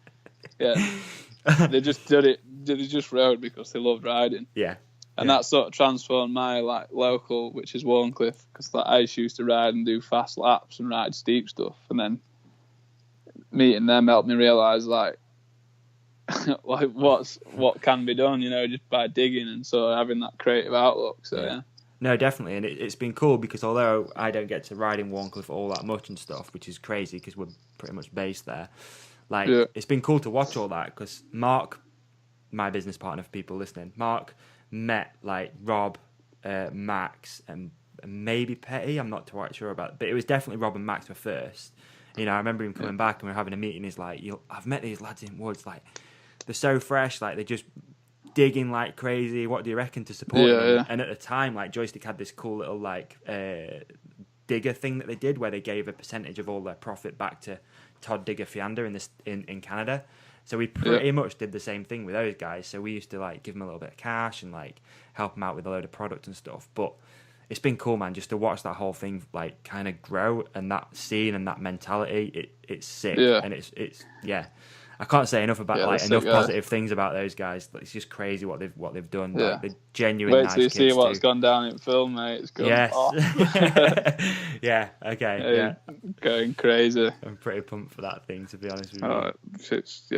Speaker 2: they just did it. They just rode because they loved riding.
Speaker 1: Yeah.
Speaker 2: And that sort of transformed my like local, which is Warncliffe, because like I used to ride and do fast laps and ride steep stuff, and then meeting them helped me realise like what can be done, just by digging and sort of having that creative outlook. So yeah.
Speaker 1: No, definitely, and it's been cool because although I don't get to ride in Warncliffe all that much and stuff, which is crazy because we're pretty much based there, it's been cool to watch all that because Mark, my business partner for people listening, Mark met like Rob, Max, and maybe Petty. I'm not quite sure about it, but it was definitely Rob and Max were first. You know, I remember him coming back and we were having a meeting. He's like, I've met these lads in Woods, like they're so fresh, like they're just digging like crazy. What do you reckon to support them?
Speaker 2: Yeah.
Speaker 1: And at the time, like Joystick had this cool little like digger thing that they did where they gave a percentage of all their profit back to Todd Digger Fiander in Canada. So we pretty much did the same thing with those guys. So we used to like give them a little bit of cash and like help them out with a load of product and stuff. But it's been cool, man, just to watch that whole thing like kind of grow, and that scene and that mentality. It's sick, and it's I can't say enough about enough positive things about those guys. It's just crazy what they've done.
Speaker 2: Yeah.
Speaker 1: Like, they're genuine.
Speaker 2: Wait
Speaker 1: nice
Speaker 2: till you
Speaker 1: kids
Speaker 2: see what's
Speaker 1: too.
Speaker 2: gone down in film, mate. It's gone.
Speaker 1: Yes.
Speaker 2: Oh.
Speaker 1: Yeah. Okay. Yeah.
Speaker 2: Going crazy.
Speaker 1: I'm pretty pumped for that thing, to be honest with you.
Speaker 2: Oh, it's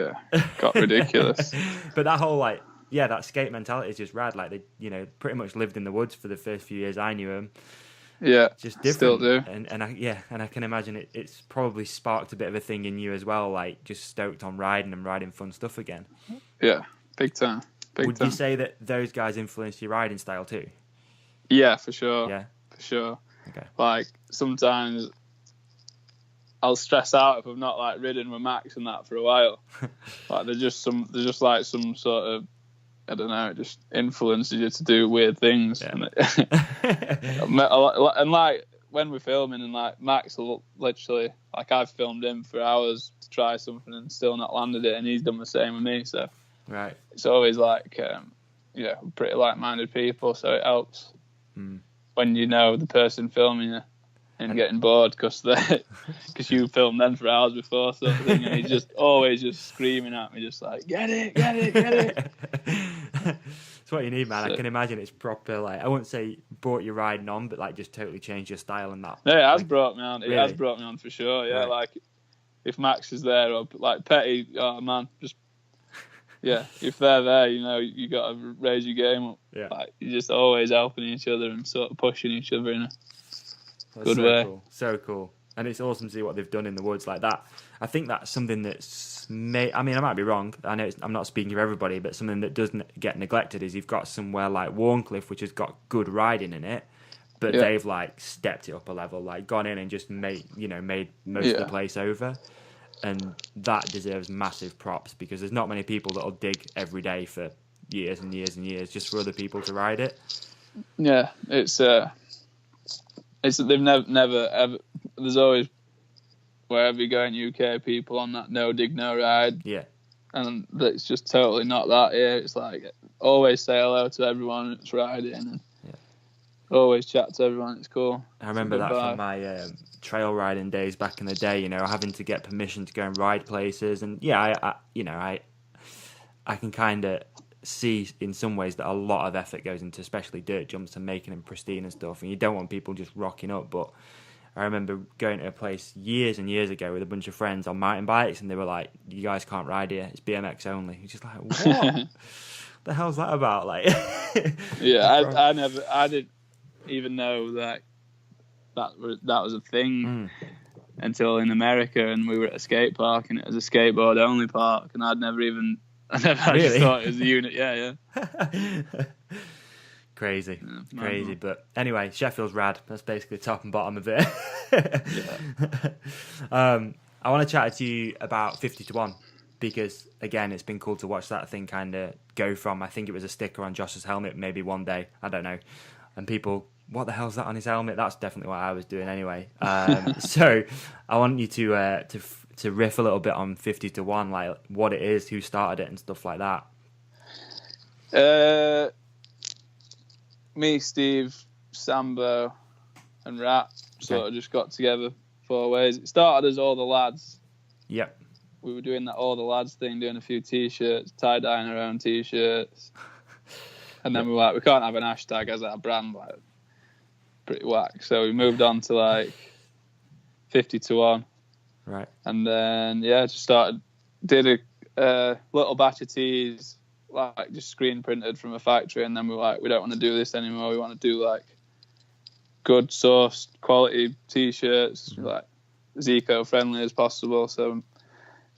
Speaker 2: got ridiculous.
Speaker 1: But that whole that skate mentality is just rad. Like they, pretty much lived in the woods for the first few years I knew them.
Speaker 2: Yeah,
Speaker 1: just different.
Speaker 2: Still do.
Speaker 1: And I can imagine it's probably sparked a bit of a thing in you as well. Like just stoked on riding and riding fun stuff again.
Speaker 2: Yeah, big time.
Speaker 1: Would you say that those guys influenced your riding style too?
Speaker 2: Yeah, for sure.
Speaker 1: Yeah,
Speaker 2: for sure.
Speaker 1: Okay.
Speaker 2: Like sometimes I'll stress out if I've not like ridden with Max and that for a while. Like there's just like some sort of, I don't know, it just influences you to do weird things. Yeah. And like when we're filming and like Max will literally, like I've filmed him for hours to try something and still not landed it, and he's done the same with me. So
Speaker 1: right,
Speaker 2: it's always like pretty like-minded people, so it helps when you know the person filming you and getting bored because you filmed them for hours before, sort of thing, and he's just always just screaming at me, just like get it.
Speaker 1: It's what you need, man. So, I can imagine it's proper. Like I wouldn't say brought you riding on, but like just totally changed your style and that.
Speaker 2: Yeah, it has brought me on. It
Speaker 1: really?
Speaker 2: Has brought me on for sure. Yeah,
Speaker 1: right.
Speaker 2: Like if Max is there or like Petty, oh man, just if they're there, you got to raise your game up.
Speaker 1: Yeah,
Speaker 2: like you're just always helping each other and sort of pushing each other in a good
Speaker 1: so
Speaker 2: way.
Speaker 1: Cool. So cool. And it's awesome to see what they've done in the woods like that. I think that's something that's I might be wrong. I know I'm not speaking for everybody, but something that doesn't get neglected is you've got somewhere like Warncliffe, which has got good riding in it, but they've like stepped it up a level, like gone in and just made most of the place over. And that deserves massive props because there's not many people that'll dig every day for years and years and years just for other people to ride it.
Speaker 2: Yeah, it's they've never ever. There's always, wherever you go in UK, people on that no dig no ride.
Speaker 1: Yeah,
Speaker 2: and it's just totally not that here. It's like always say hello to everyone that's riding and always chat to everyone. It's cool. I
Speaker 1: remember that from my trail riding days back in the day. Having to get permission to go and ride places, and I can kind of see in some ways that a lot of effort goes into especially dirt jumps and making them pristine and stuff, and you don't want people just rocking up. But I remember going to a place years and years ago with a bunch of friends on mountain bikes, and they were like, "You guys can't ride here; it's BMX only." It's just like, what the hell's that about? Like,
Speaker 2: I didn't even know that was a thing until in America, and we were at a skate park, and it was a skateboard only park, and I never actually thought it was a unit. Yeah. Crazy.
Speaker 1: But anyway, Sheffield's rad. That's basically the top and bottom of it. I want to chat to you about 50 to 1 because, again, it's been cool to watch that thing kind of go from, I think it was a sticker on Josh's helmet maybe one day, I don't know, and people, what the hell's that on his helmet? That's definitely what I was doing anyway. So I want you to riff a little bit on 50 to 1, like what it is, who started it and stuff like that.
Speaker 2: Me, Steve, Sambo, and Rat sort of just got together 4 ways. It started as all the lads.
Speaker 1: Yep.
Speaker 2: We were doing that all the lads thing, doing a few t-shirts, tie-dyeing our own t-shirts. And then we were like, we can't have an hashtag as our brand, like, pretty whack. So we moved on to like 50 to 1.
Speaker 1: Right.
Speaker 2: And then, did a little batch of tees, like just screen printed from a factory, and then we were like, we don't want to do this anymore. We want to do like good sourced quality t-shirts, like as eco-friendly as possible. So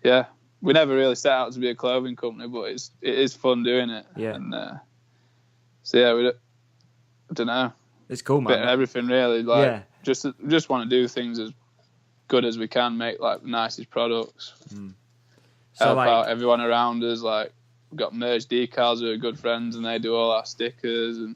Speaker 2: we never really set out to be a clothing company, but it is fun doing it.
Speaker 1: Yeah.
Speaker 2: And I don't know.
Speaker 1: It's cool, man.
Speaker 2: Bit of everything, really. Like, just want to do things as good as we can, make like the nicest products, help out everyone around us. Like, we've got merch decals who are good friends, and they do all our stickers, and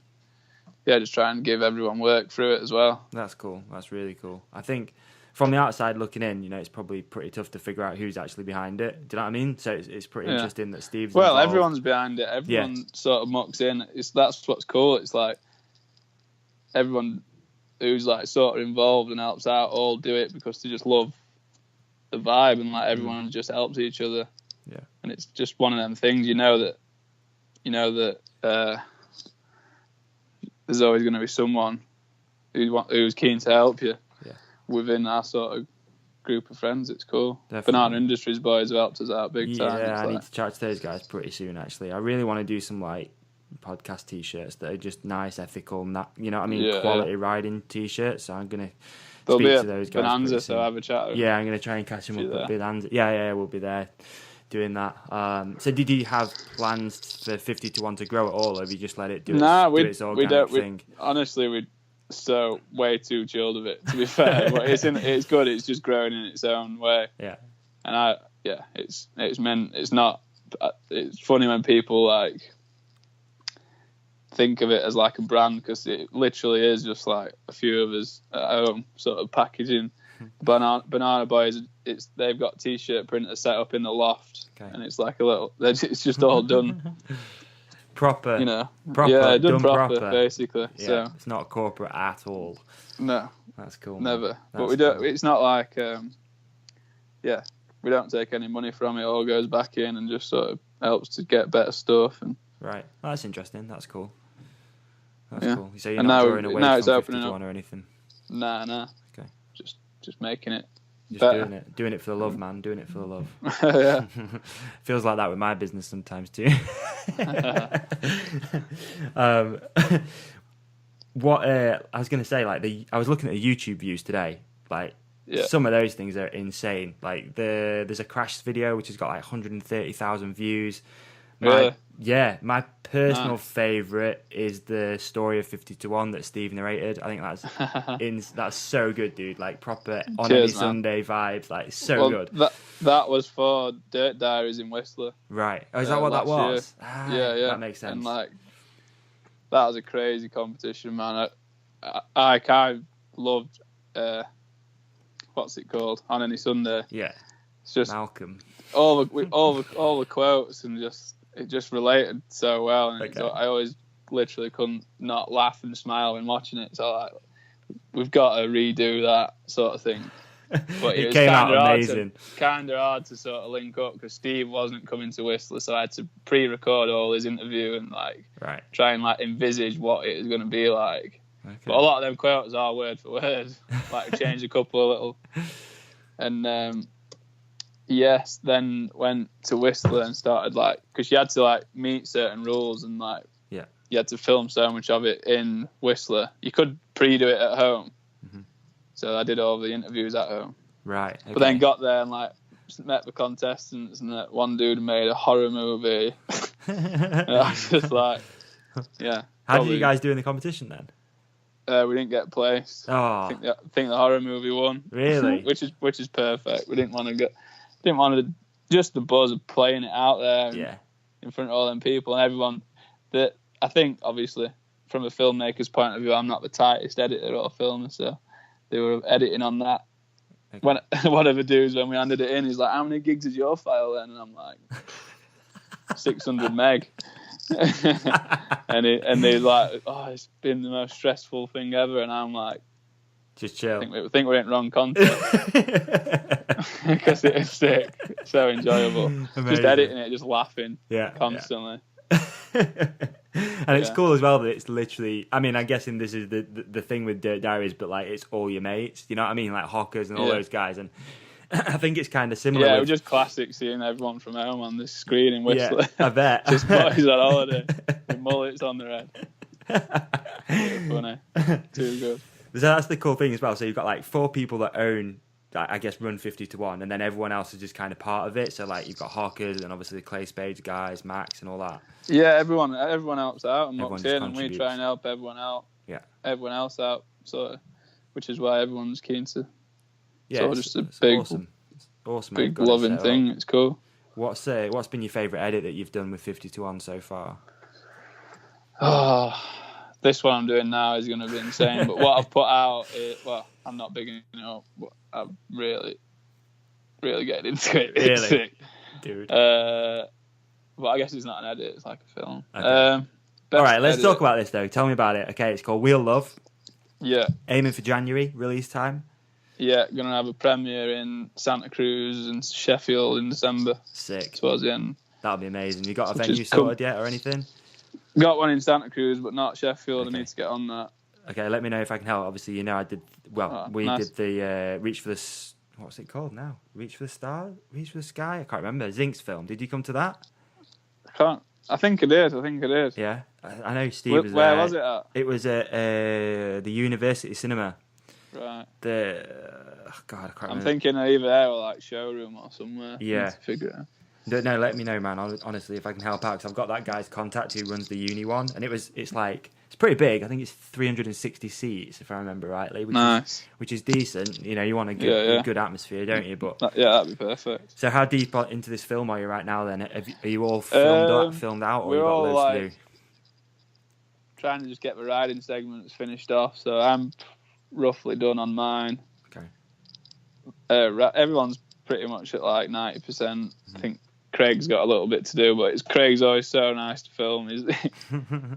Speaker 2: just try and give everyone work through it as well.
Speaker 1: That's cool. That's really cool. I think from the outside looking in, it's probably pretty tough to figure out who's actually behind it. Do you know what I mean? So it's pretty interesting that Steve's involved.
Speaker 2: Everyone's behind it. Everyone sort of mucks in. That's what's cool. It's like everyone who's like sort of involved and helps out all do it because they just love the vibe, and like everyone just helps each other.
Speaker 1: Yeah.
Speaker 2: And it's just one of them things, that there's always going to be someone who's keen to help you within our sort of group of friends. It's cool. Definitely. Banana Industries boys have helped us out big time.
Speaker 1: Yeah, I need to chat to those guys pretty soon, actually. I really want to do some like podcast t-shirts that are just nice, ethical, quality riding t-shirts. So I'm going to speak to those guys.
Speaker 2: Bonanza, so have a chat with them.
Speaker 1: Yeah, I'm going to try and catch them up at Bonanza. Yeah, we'll be there doing that. So did you have plans for 50 to 1 to grow at all, or have you just let it do its organic thing?
Speaker 2: Honestly, we're so way too chilled of it, to be fair. But it's good. It's just growing in its own way.
Speaker 1: Yeah.
Speaker 2: And it's funny when people like think of it as like a brand, because it literally is just like a few of us at home sort of packaging. Banana Boys, they've got t-shirt printers set up in the loft, and it's like it's just all done
Speaker 1: proper,
Speaker 2: done proper basically.
Speaker 1: Yeah,
Speaker 2: so
Speaker 1: it's not corporate at all.
Speaker 2: No,
Speaker 1: that's cool.
Speaker 2: Never. But we don't. Cool. It's not like we don't take any money from it. It all goes back in and just sort of helps to get better stuff. And
Speaker 1: right, that's interesting. That's cool. That's cool. So you're
Speaker 2: and
Speaker 1: not
Speaker 2: now,
Speaker 1: drawing away
Speaker 2: now
Speaker 1: from
Speaker 2: it's opening
Speaker 1: 51
Speaker 2: up.
Speaker 1: or anything?
Speaker 2: Nah.
Speaker 1: Okay.
Speaker 2: Just making it.
Speaker 1: Just
Speaker 2: better.
Speaker 1: doing it for the love, man. Doing it for the love.
Speaker 2: Yeah.
Speaker 1: Feels like that with my business sometimes too. What I was going to say, like I was looking at the YouTube views today. Like some of those things are insane. Like there's a crash video which has got like 130,000 views. My personal favourite is the story of 50 to 1 that Steve narrated. I think that's so good, dude. Like proper on any Sunday vibes, like good.
Speaker 2: That was for Dirt Diaries in Whistler.
Speaker 1: Right. Oh, is that what that was?
Speaker 2: Yeah.
Speaker 1: That makes sense.
Speaker 2: And like that was a crazy competition, man. I loved what's it called? On Any Sunday.
Speaker 1: Yeah.
Speaker 2: It's just
Speaker 1: Malcolm.
Speaker 2: All the quotes, and it just related so well, and I always literally couldn't not laugh and smile when watching it. So we've got to redo that sort of thing. But
Speaker 1: it came out amazing.
Speaker 2: Kind of hard to sort of link up because Steve wasn't coming to Whistler, so I had to pre-record all his interview and try and like envisage what it was going to be like. Okay. But a lot of them quotes are word for word. Like changed a couple of little, and then went to Whistler and started because you had to meet certain rules and you had to film so much of it in Whistler. You could pre-do it at home. So I did all the interviews at home.
Speaker 1: Right. Okay.
Speaker 2: But then got there and met the contestants, and that one dude made a horror movie. And I was just
Speaker 1: How did you guys do in the competition then?
Speaker 2: We didn't get placed.
Speaker 1: Oh.
Speaker 2: I think the horror movie won.
Speaker 1: Really?
Speaker 2: which is perfect. We didn't want to just the buzz of playing it out there in front of all them people and everyone. That I think obviously from a filmmaker's point of view, I'm not the tightest editor or filmer, so they were editing on that. Okay. When one of the dudes, when we handed it in, he's like, "How many gigs is your file then?" And I'm like, 600 meg. and they're like, "Oh, it's been the most stressful thing ever." And I'm like,
Speaker 1: just chill.
Speaker 2: I think we're in wrong content because it is sick, so enjoyable. Amazing. Just editing it, just laughing, constantly.
Speaker 1: And it's cool as well that it's literally. I mean, I'm guessing this is the thing with Dirt Diaries, but it's all your mates. You know what I mean? Like Hockers and all those guys. And I think it's kind of similar.
Speaker 2: Yeah, it was just classic seeing everyone from home on this screen in Whistler.
Speaker 1: Yeah, I bet.
Speaker 2: Just boys on holiday with mullets on their head. Funny, too good.
Speaker 1: So that's the cool thing as well. So you've got 4 people that own I guess, run 50 to 1, and then everyone else is just kind of part of it. So like you've got Hawkers and obviously the Clay Spades guys, Max and all that.
Speaker 2: Yeah, everyone helps out and
Speaker 1: Everyone
Speaker 2: mucks
Speaker 1: just
Speaker 2: in, and we try and help everyone else out. So, which is why everyone's keen to.
Speaker 1: Yeah,
Speaker 2: so just a big,
Speaker 1: awesome. It's awesome.
Speaker 2: Big loving thing. It's cool.
Speaker 1: What's been your favourite edit that you've done with 50 to 1 so far?
Speaker 2: Oh, this one I'm doing now is going to be insane. But what I've put out, I'm not bigging it up, but I'm really, really getting into it. It's
Speaker 1: Really?
Speaker 2: sick.
Speaker 1: Dude.
Speaker 2: But I guess it's not an edit, it's like a film.
Speaker 1: Okay. All right, let's talk about this though. Tell me about it. Okay, it's called Wheel Love.
Speaker 2: Yeah.
Speaker 1: Aiming for January, release time.
Speaker 2: Yeah, going to have a premiere in Santa Cruz and Sheffield in December.
Speaker 1: Sick.
Speaker 2: Towards the end.
Speaker 1: That'll be amazing. You got a venue sorted yet or anything?
Speaker 2: Got one in Santa Cruz, but not Sheffield.
Speaker 1: Okay.
Speaker 2: I need to get on that.
Speaker 1: Okay, let me know if I can help. Obviously, I did. Well, we
Speaker 2: nice.
Speaker 1: did the Reach for the. What's it called now? Reach for the Star? Reach for the Sky? I can't remember. Zinks film. Did you come to that?
Speaker 2: I think it is.
Speaker 1: Yeah, I know Steve was there.
Speaker 2: Where was it at?
Speaker 1: It was at the University Cinema.
Speaker 2: Right.
Speaker 1: God, I can't remember.
Speaker 2: I'm thinking either there or like showroom or somewhere.
Speaker 1: Yeah.
Speaker 2: To figure it out.
Speaker 1: No, let me know, man. Honestly, if I can help out, because I've got that guy's contact who runs the uni one, and it's pretty big. I think it's 360 seats, if I remember rightly. Which is decent. You want a good atmosphere, don't you? But
Speaker 2: that'd be perfect.
Speaker 1: So how deep into this film are you right now? Then are you all filmed out, or you got loads to do?
Speaker 2: Trying to just get the riding segments finished off. So I'm roughly done on mine.
Speaker 1: Okay.
Speaker 2: Everyone's pretty much at like 90%. Mm-hmm. I think Craig's got a little bit to do, but Craig's always so nice to film.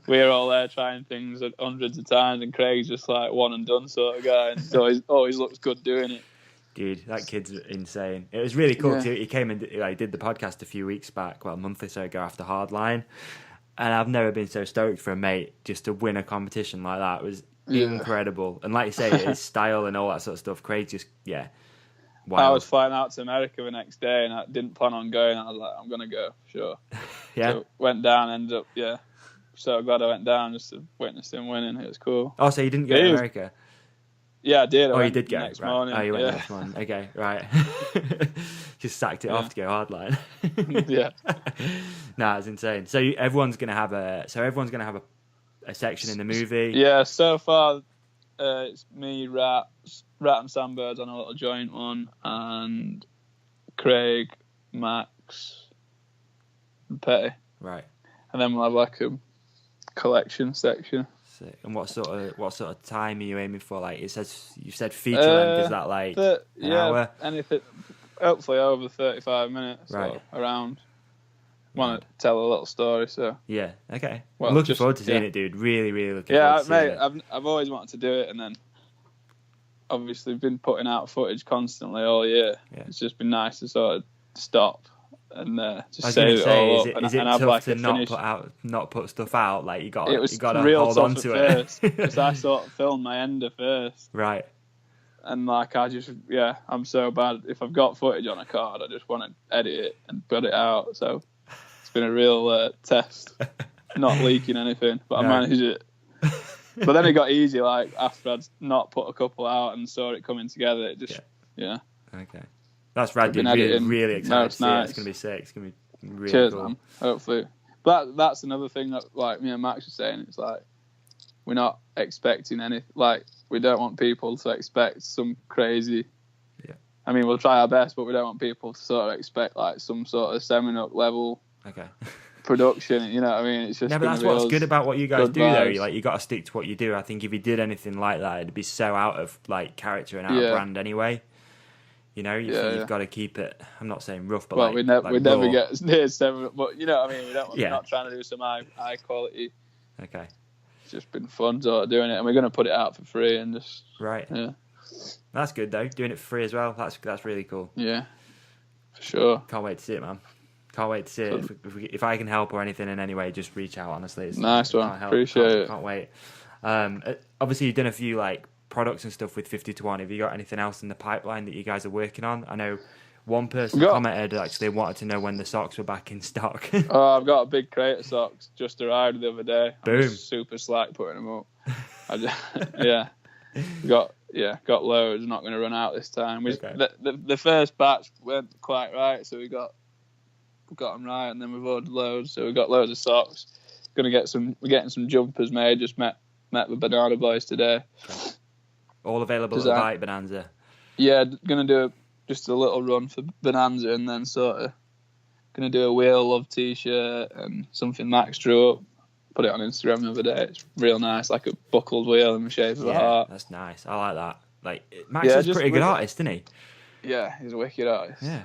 Speaker 2: We're all there trying things hundreds of times, and Craig's just like one and done sort of guy, and always looks good doing it.
Speaker 1: Dude, that kid's insane. It was really cool too. He came and did the podcast a few weeks back, a month or so ago after Hardline, and I've never been so stoked for a mate just to win a competition like that. It was incredible, and like you say, his style and all that sort of stuff. Craig just wild.
Speaker 2: I was flying out to America the next day, and I didn't plan on going. I was like, I'm gonna go, sure.
Speaker 1: Yeah.
Speaker 2: So went down, ended up, so glad I went down just to witness him winning. It was cool.
Speaker 1: Oh, so you didn't go to America?
Speaker 2: Yeah, I did.
Speaker 1: You did go
Speaker 2: next
Speaker 1: right.
Speaker 2: morning.
Speaker 1: Oh, you went next morning. Okay, right. Just sacked it off to go hardline.
Speaker 2: Yeah.
Speaker 1: Nah, it's insane. So everyone's gonna have a section in the movie.
Speaker 2: Yeah. So far, it's me, Rat and Sandbirds on a little joint one, and Craig, Max, and Petty.
Speaker 1: Right.
Speaker 2: And then we'll have like a collection section.
Speaker 1: Sick. And what sort of time are you aiming for? Like you said feature length, is that like an hour?
Speaker 2: Anything. Hopefully over 35 minutes.
Speaker 1: Right.
Speaker 2: Or around. Want to tell a little story, so.
Speaker 1: Yeah. Okay.
Speaker 2: Well,
Speaker 1: I'm looking forward to seeing it, dude. Really, really looking forward to seeing it.
Speaker 2: I've always wanted to do it, and then obviously been putting out footage constantly all year. Yeah. It's just been nice to sort of stop and just save it all up.
Speaker 1: Is it tough to not put stuff out? Like you got to hold on to it.
Speaker 2: Because I sort of filmed my ender first.
Speaker 1: Right.
Speaker 2: And like I'm so bad. If I've got footage on a card, I just want to edit it and put it out. So it's been a real test, not leaking anything, but I managed it. But then it got easy. Like after I'd not put a couple out and saw it coming together, it just
Speaker 1: Okay. That's rad, dude. Really excited to see it. It's going to be sick. It's going to be really
Speaker 2: Cheers,
Speaker 1: cool.
Speaker 2: man. Hopefully. But that's another thing that, like, me and Max were saying. It's like, we're not expecting anything. Like, we don't want people to expect some crazy...
Speaker 1: Yeah.
Speaker 2: I mean, we'll try our best, but we don't want people to sort of expect, like, some sort of Seminole level production. You know what I mean? It's just
Speaker 1: but that's what's good about what you guys do, though.
Speaker 2: Vibes.
Speaker 1: Like, you got to stick to what you do. I think if you did anything like that, it'd be so out of, like, character and out of brand anyway. You've got to keep it. I'm not saying rough, but
Speaker 2: we never get near 7. But you know what I mean. We're not trying to do some high quality.
Speaker 1: Okay.
Speaker 2: It's just been fun sort of doing it, and we're going to put it out for free and just
Speaker 1: right.
Speaker 2: Yeah.
Speaker 1: That's good though. Doing it for free as well. That's really cool.
Speaker 2: Yeah, for sure.
Speaker 1: Can't wait to see it, man. Can't wait to see it. If I can help or anything in any way, just reach out. Honestly, it's
Speaker 2: nice one. Appreciate it.
Speaker 1: Can't wait. Obviously, you've done a few like products and stuff with 50 to 1. Have you got anything else in the pipeline that you guys are working on? I know one person commented actually wanted to know when the socks were back in stock.
Speaker 2: I've got a big crate of socks just arrived the other day.
Speaker 1: Boom.
Speaker 2: I'm super slack putting them up. Got yeah, got loads. Not going to run out this time.
Speaker 1: Okay.
Speaker 2: The first batch went quite right, so we got them right, and then we've ordered loads. So we got loads of socks. We're getting some jumpers made. Just met the Banana Boys today.
Speaker 1: Okay. All available at the Bike Bonanza.
Speaker 2: Yeah, going to do just a little run for Bonanza, and then sort of going to do a Wheel Love t-shirt and something Max drew up. Put it on Instagram the other day. It's real nice, like a buckled wheel in the shape of a heart.
Speaker 1: That's nice. I like that. Like Max is a pretty good artist, isn't he?
Speaker 2: Yeah, he's a wicked artist.
Speaker 1: Yeah,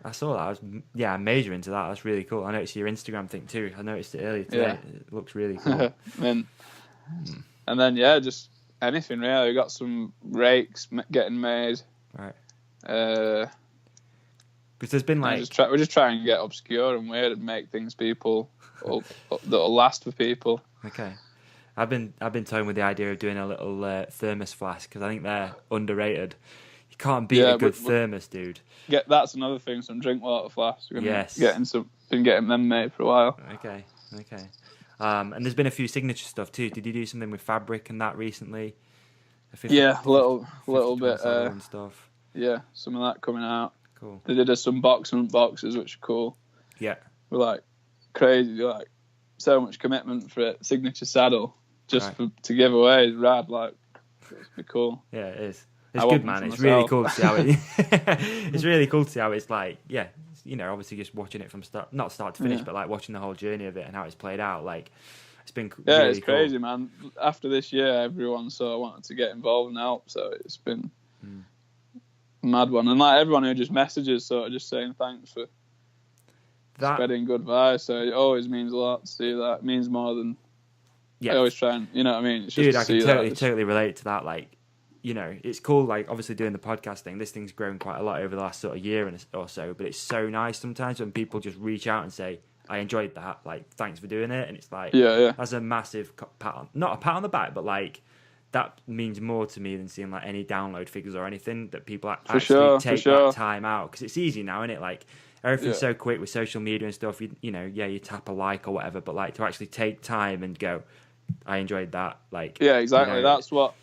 Speaker 1: I saw that. I'm major into that. That's really cool. I noticed your Instagram thing too. I noticed it earlier today. Yeah. It looks really cool.
Speaker 2: and then just anything really. We got some rakes getting made.
Speaker 1: Right.
Speaker 2: Because
Speaker 1: there's been like
Speaker 2: we're just trying to get obscure and weird and make things that'll last for people.
Speaker 1: Okay. I've been toying with the idea of doing a little thermos flask because I think they're underrated. You can't beat a good thermos, dude.
Speaker 2: That's another thing. Some drink water flasks.
Speaker 1: Yes.
Speaker 2: Been getting them made for a while.
Speaker 1: Okay. And there's been a few signature stuff too. Did you do something with fabric and that recently?
Speaker 2: A little bit
Speaker 1: and stuff.
Speaker 2: Yeah, some of that coming out.
Speaker 1: Cool.
Speaker 2: They did some boxes, which are cool.
Speaker 1: Yeah.
Speaker 2: We're like crazy, like so much commitment for a signature saddle just to give away is rad. Like, it's be cool.
Speaker 1: Yeah, it is. It's good, man. It's really cool to see how it. It's really cool to see how it's like. Yeah, obviously just watching it from not start to finish, but like watching the whole journey of it and how it's played out. Like, it's been really
Speaker 2: it's crazy, man. After this year, everyone sort of wanted to get involved and help, so it's been a mad one. And like everyone who just messages, sort of just saying thanks for spreading good vibes. So it always means a lot to see that. It means more than I always try and, you know what I mean? It's
Speaker 1: Dude, I can totally relate to that. Like, it's cool, like, obviously doing the podcast thing. This thing's grown quite a lot over the last sort of year or so, but it's so nice sometimes when people just reach out and say, I enjoyed that, like, thanks for doing it. And it's like, that's a massive not a pat on the back, but like, that means more to me than seeing like any download figures or anything, that people actually take that time out. Because it's easy now, isn't it? Like, everything's so quick with social media and stuff. You tap a like or whatever, but like to actually take time and go, I enjoyed that. Like,
Speaker 2: yeah, exactly. That's what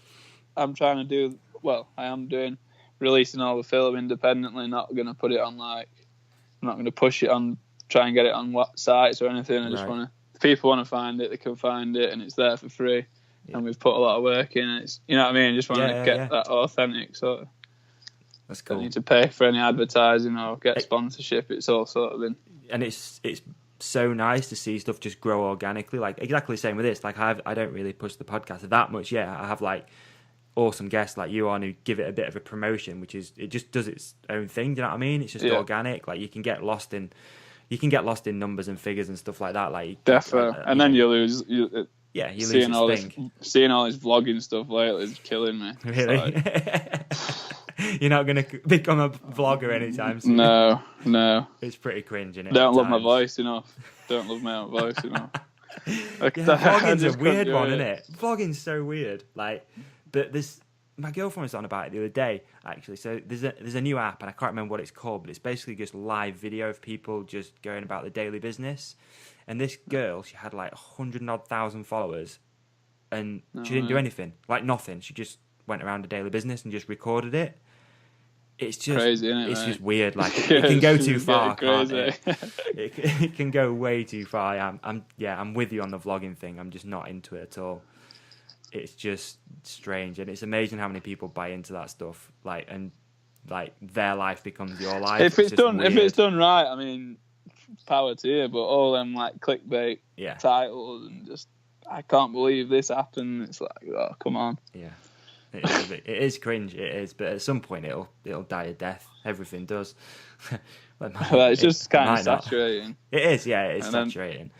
Speaker 2: I'm trying to do. Well, I am doing, releasing all the film independently. Not going to put it on I'm not going to push it on, try and get it on what sites or anything. I just want to. If people want to find it, they can find it, and it's there for free. Yeah. And we've put a lot of work in. It's, you know what I mean. I just want to get that authentic sort of.
Speaker 1: That's cool.
Speaker 2: Don't need to pay for any advertising or get sponsorship. It's all sort of been.
Speaker 1: And it's so nice to see stuff just grow organically. Like, exactly the same with this. Like, I don't really push the podcast that much. Yeah, I have like awesome guests like you on who give it a bit of a promotion, which is, it just does its own thing. Do you know what I mean? It's just organic. Like, you can get lost in numbers and figures and stuff like that. Like,
Speaker 2: definitely. And then you lose. You
Speaker 1: seeing
Speaker 2: lose seeing all this vlogging stuff lately is killing me.
Speaker 1: Really? Like, you're not going to become a vlogger anytime soon.
Speaker 2: No.
Speaker 1: It's pretty cringe, isn't it?
Speaker 2: Don't love my voice enough. Don't love my own voice enough.
Speaker 1: Vlogging's a weird one, isn't it? Vlogging's so weird. Like, but my girlfriend was on about it the other day, actually. So there's a new app, and I can't remember what it's called, but it's basically just live video of people just going about the daily business. And this girl, she had like 100,000 followers, and she didn't do anything, like nothing. She just went around the daily business and just recorded it. It's just
Speaker 2: crazy, isn't it?
Speaker 1: It's just weird. Like, it can go too far, can't it? It can go way too far. I'm with you on the vlogging thing. I'm just not into it at all. It's just strange, and it's amazing how many people buy into that stuff. Like, and like their life becomes your life.
Speaker 2: If it's done right, I mean, power to you. But all them like clickbait titles and just, I can't believe this happened. It's like, oh, come on.
Speaker 1: Yeah. It is cringe, it is, but at some point it'll die a death. Everything does.
Speaker 2: It's just kind of saturating.
Speaker 1: It is, it is saturating.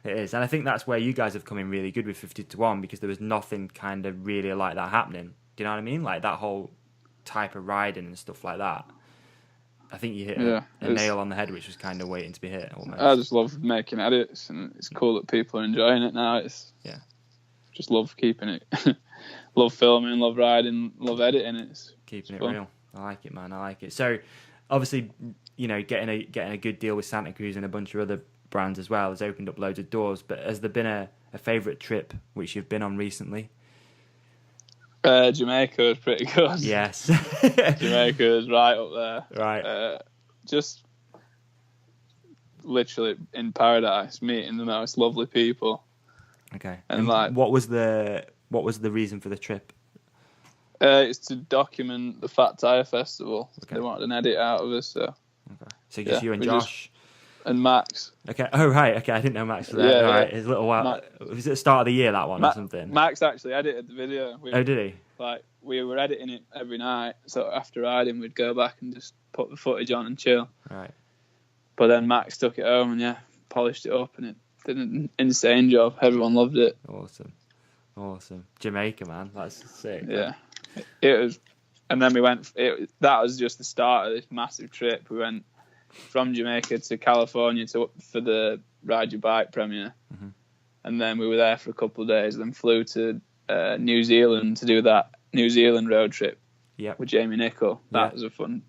Speaker 1: It is, and I think that's where you guys have come in really good with 50 to 1, because there was nothing kind of really like that happening. Do you know what I mean? Like that whole type of riding and stuff like that. I think you hit a nail on the head, which was kind of waiting to be hit. Almost.
Speaker 2: I just love making edits, and it's cool that people are enjoying it now. Just love keeping it. Love filming, love riding, love editing. It's
Speaker 1: keeping it real. I like it, man. I like it. So, obviously, getting a good deal with Santa Cruz and a bunch of other brands as well has opened up loads of doors. But has there been a favourite trip which you've been on recently?
Speaker 2: Jamaica was pretty good.
Speaker 1: Yes.
Speaker 2: Jamaica was right up there.
Speaker 1: Right.
Speaker 2: Just literally in paradise, meeting the most lovely people.
Speaker 1: Okay.
Speaker 2: And like,
Speaker 1: what was the reason for the trip?
Speaker 2: It's to document the Fat Tire Festival.
Speaker 1: Okay.
Speaker 2: They wanted an edit out of us, so.
Speaker 1: Okay. So just you and Josh.
Speaker 2: And Max.
Speaker 1: Okay. Oh right. Okay. I didn't know Max was there.
Speaker 2: Yeah,
Speaker 1: All right. His little while. Was it the start of the year that one or something?
Speaker 2: Max actually edited the video.
Speaker 1: Oh, did he?
Speaker 2: Like, we were editing it every night, so after riding, we'd go back and just put the footage on and chill.
Speaker 1: Right.
Speaker 2: But then Max took it home and polished it up, and it did an insane job. Everyone loved it.
Speaker 1: Awesome. Jamaica, man, that's sick.
Speaker 2: Yeah, it was. And then we went. That was just the start of this massive trip. We went from Jamaica to California for the Ride Your Bike premiere, and then we were there for a couple of days. Then flew to New Zealand to do that New Zealand road trip. With Jamie Nicol. That was a fun.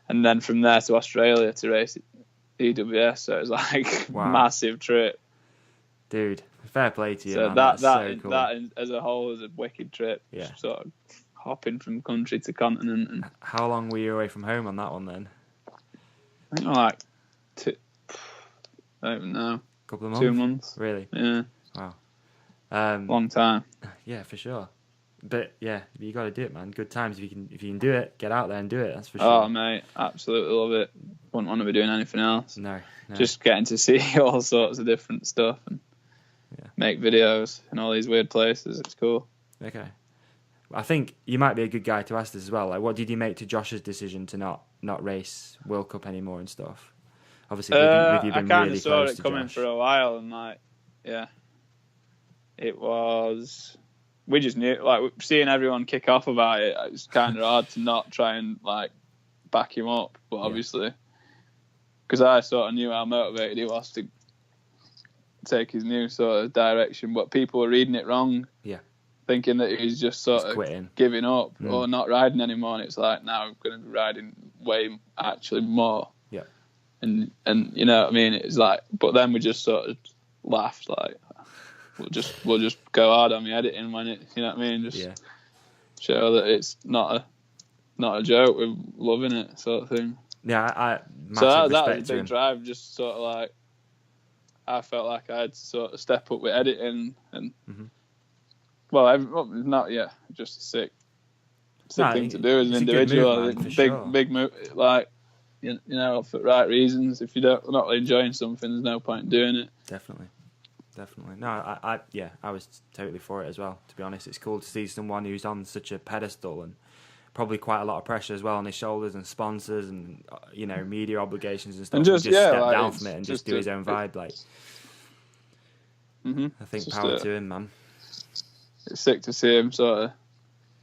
Speaker 2: And then from there to Australia to race EWS. So it was like massive trip.
Speaker 1: Dude, fair play to you.
Speaker 2: So
Speaker 1: man.
Speaker 2: that
Speaker 1: so cool.
Speaker 2: that as a whole was a wicked trip.
Speaker 1: Yeah.
Speaker 2: Just sort of hopping from country to continent. And
Speaker 1: how long were you away from home on that one then?
Speaker 2: I think like I don't even know.
Speaker 1: Couple of months.
Speaker 2: 2 months.
Speaker 1: Really?
Speaker 2: Yeah.
Speaker 1: Wow.
Speaker 2: Long time.
Speaker 1: Yeah, for sure. But yeah, you got to do it, man. Good times. If you can do it, get out there and do it. That's for sure.
Speaker 2: Oh mate, absolutely love it. Wouldn't want to be doing anything else.
Speaker 1: No.
Speaker 2: Just getting to see all sorts of different stuff and make videos in all these weird places. It's cool.
Speaker 1: Okay. I think you might be a good guy to ask this as well. Like, what did you make to Josh's decision to not race World Cup anymore and stuff? Obviously, with you been
Speaker 2: I kind
Speaker 1: really
Speaker 2: of saw
Speaker 1: close
Speaker 2: it
Speaker 1: to
Speaker 2: coming
Speaker 1: Josh.
Speaker 2: for a while, and it was. We just knew, like, seeing everyone kick off about it. It was kind of hard to not try and like back him up, but obviously, because I sort of knew how motivated he was to take his new sort of direction, but people were reading it wrong. Yeah. Thinking that he was just sort of
Speaker 1: quitting,
Speaker 2: giving up or not riding anymore, and it's like, now I'm going to be riding way actually more. Yeah. And you know what I mean? It's like, but then we just sort of laughed, like, we'll just go hard on the editing when it, you know what I mean? Just show that it's not a joke. We're loving it, sort of thing.
Speaker 1: Yeah,
Speaker 2: so that was a big drive. Just sort of like, I felt like I had to sort of step up with editing and. Well, not just a sick thing to do as an individual. Big move, like, you know, for right reasons. If you're not really enjoying something, there's no point in doing it.
Speaker 1: Definitely. No, I was totally for it as well. To be honest, it's cool to see someone who's on such a pedestal and probably quite a lot of pressure as well on his shoulders and sponsors and media obligations and stuff. And just step down from it and just do his own vibe. Like, I think power to him, man.
Speaker 2: It's sick to see him sort of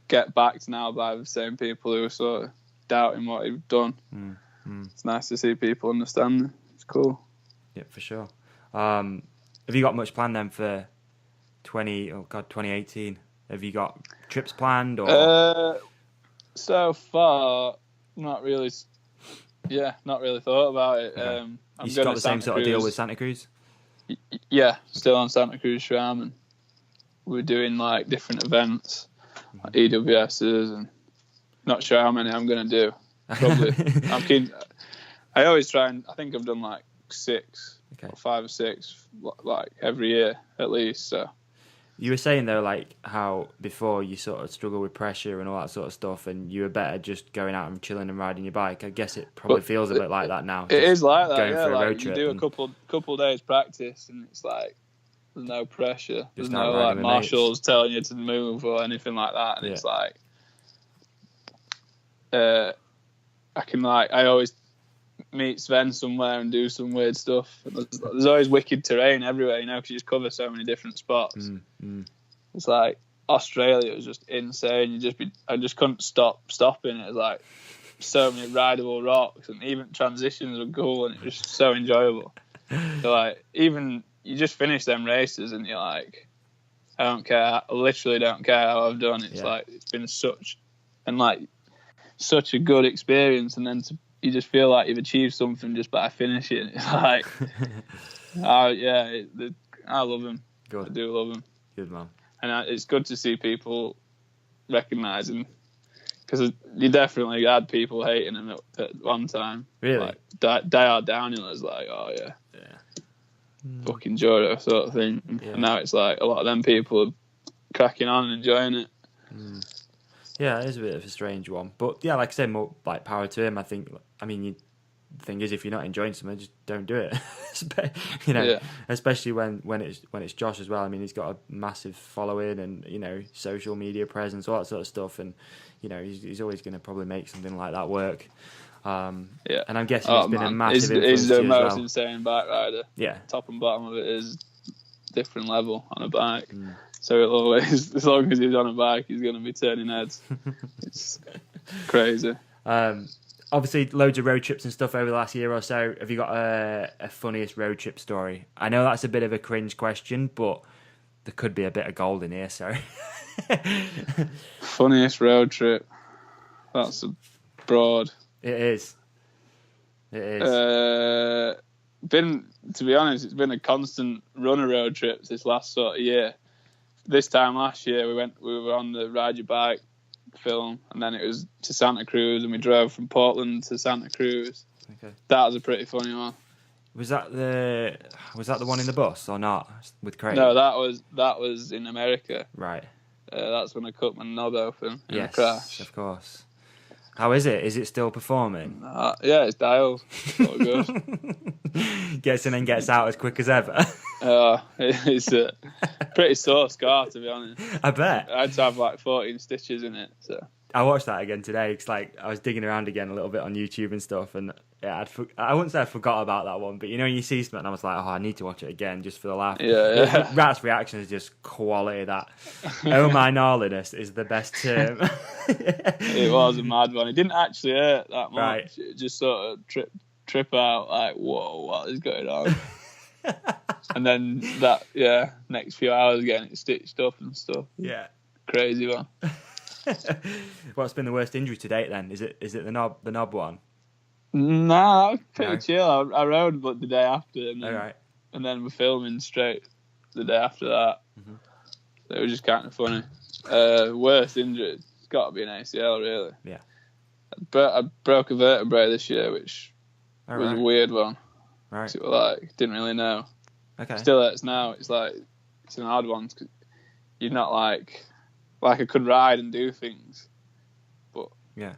Speaker 2: get backed now by the same people who were sort of doubting what he'd done. It's nice to see people understand. It's cool.
Speaker 1: Yeah, for sure. Have you got much planned then for 2018? Have you got trips planned or?
Speaker 2: So far, not really. Yeah, not really thought about it.
Speaker 1: Okay. You got the same sort of deal with Santa Cruz?
Speaker 2: Yeah, still on Santa Cruz SRAM, and we're doing like different events, like EWSs, and not sure how many I'm gonna do. Probably, I'm keen. I always try and I think I've done like 6 or 5 or 6, like every year at least. So
Speaker 1: you were saying though, like how before you sort of struggle with pressure and all that sort of stuff, and you were better just going out and chilling and riding your bike. I guess it probably feels a bit like that now.
Speaker 2: It is like that.
Speaker 1: Going for a
Speaker 2: like
Speaker 1: road trip
Speaker 2: you do a couple days practice, and it's like. There's no pressure. There's no like marshals telling you to move or anything like that. And it's like, I always meet Sven somewhere and do some weird stuff. There's always wicked terrain everywhere, because you just cover so many different spots. It's like Australia was just insane. I just couldn't stop stopping. It was like so many rideable rocks, and even transitions were cool, and it was just so enjoyable. So like even. You just finish them races and you're like, I don't care. I literally don't care how I've done. It's like it's been such a good experience, and then you just feel like you've achieved something just by finishing. It's like, I love him. Good. I do love him.
Speaker 1: Good man.
Speaker 2: And it's good to see people recognising, because you definitely had people hating him at one time.
Speaker 1: Really?
Speaker 2: Like die-hard downhillers, like, oh yeah, fucking Joro sort of thing.
Speaker 1: Yeah.
Speaker 2: And now it's like a lot of them people are cracking on and enjoying it.
Speaker 1: Yeah, it is a bit of a strange one, but yeah, like I said, more like power to him. I think. I mean, the thing is, if you're not enjoying something, just don't do it. You know, especially when it's Josh as well. I mean, he's got a massive following and, you know, social media presence, all that sort of stuff, and, you know, he's always going to probably make something like that work. And I'm guessing it's been a massive influence.
Speaker 2: He's the
Speaker 1: most
Speaker 2: well. insane bike rider.
Speaker 1: Yeah,
Speaker 2: top and bottom of it is different level on a bike. So he'll always, as long as he's on a bike, he's going to be turning heads. It's crazy.
Speaker 1: Obviously, loads of road trips and stuff over the last year or so. Have you got a funniest road trip story? I know that's a bit of a cringe question, but there could be a bit of gold in here, so.
Speaker 2: Funniest road trip? That's broad.
Speaker 1: It is. To
Speaker 2: be honest, it's been a constant run of road trips this last sort of year. This time last year, we were on the Ride Your Bike film, and then it was to Santa Cruz, and we drove from Portland to Santa Cruz.
Speaker 1: Okay.
Speaker 2: That was a pretty funny one.
Speaker 1: Was that the one in the bus or not with Craig?
Speaker 2: No, that was in America.
Speaker 1: Right.
Speaker 2: That's when I cut my knob open in a
Speaker 1: yes,
Speaker 2: crash.
Speaker 1: Of course. How is it? Is it still performing?
Speaker 2: Yeah, it's dialed. It's all good.
Speaker 1: Gets in and gets out as quick as ever.
Speaker 2: It's a pretty sore scar, to be honest.
Speaker 1: I bet.
Speaker 2: I had to have like 14 stitches in it. So
Speaker 1: I watched that again today because, like, I was digging around again a little bit on YouTube and stuff, and yeah, I wouldn't say I forgot about that one, but you know, when you see something, I was like, oh, I need to watch it again just for the laugh.
Speaker 2: Yeah.
Speaker 1: Rat's reaction is just quality. That oh my gnarliness is the best term.
Speaker 2: It was a mad one. It didn't actually hurt that much.
Speaker 1: Right.
Speaker 2: It just sort of trip out, like, whoa, what is going on? And then next few hours getting it stitched up and stuff.
Speaker 1: Yeah.
Speaker 2: Crazy one.
Speaker 1: What's been the worst injury to date then? Is it the knob one?
Speaker 2: Nah, pretty chill. I rode but the day after, and then,
Speaker 1: all right.
Speaker 2: And then we're filming straight the day after that. Mm-hmm. So it was just kind of funny. Worst injury, it's got to be an ACL, really.
Speaker 1: Yeah.
Speaker 2: But I broke a vertebrae this year, which was a weird one.
Speaker 1: Right.
Speaker 2: So, like, didn't really know.
Speaker 1: Okay.
Speaker 2: Still hurts now. It's like, it's an odd one. Cause you're not like I could ride and do things, but
Speaker 1: yeah,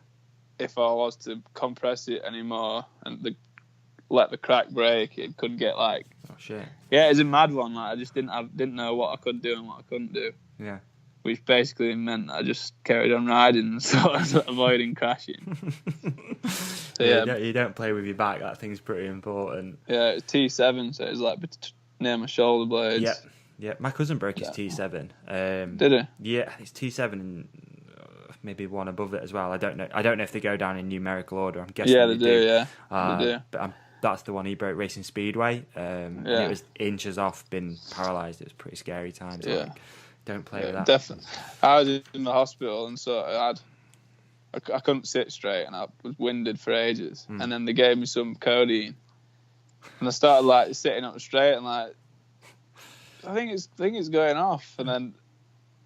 Speaker 2: if I was to compress it anymore and let the crack break, it could get like,
Speaker 1: oh shit.
Speaker 2: Yeah, it's a mad one. Like, I just didn't know what I could do and what I couldn't do.
Speaker 1: Yeah. Which
Speaker 2: basically meant I just carried on riding and sort of avoiding crashing. So,
Speaker 1: you don't play with your back. That thing's pretty important.
Speaker 2: Yeah, it's T7, so it's like near my shoulder blades.
Speaker 1: Yeah. My cousin broke his T7.
Speaker 2: Did he?
Speaker 1: Yeah, it's T7 and maybe one above it as well. I don't know if they go down in numerical order. I'm guessing
Speaker 2: they do. Yeah, they do.
Speaker 1: But that's the one he broke racing Speedway. And it was inches off, been paralysed. It was pretty scary times.
Speaker 2: Yeah.
Speaker 1: Like, don't play with that.
Speaker 2: Definitely. I was in the hospital, and so I couldn't sit straight, and I was winded for ages. And then they gave me some codeine, and I started like sitting up straight, and like I think it's going off. And then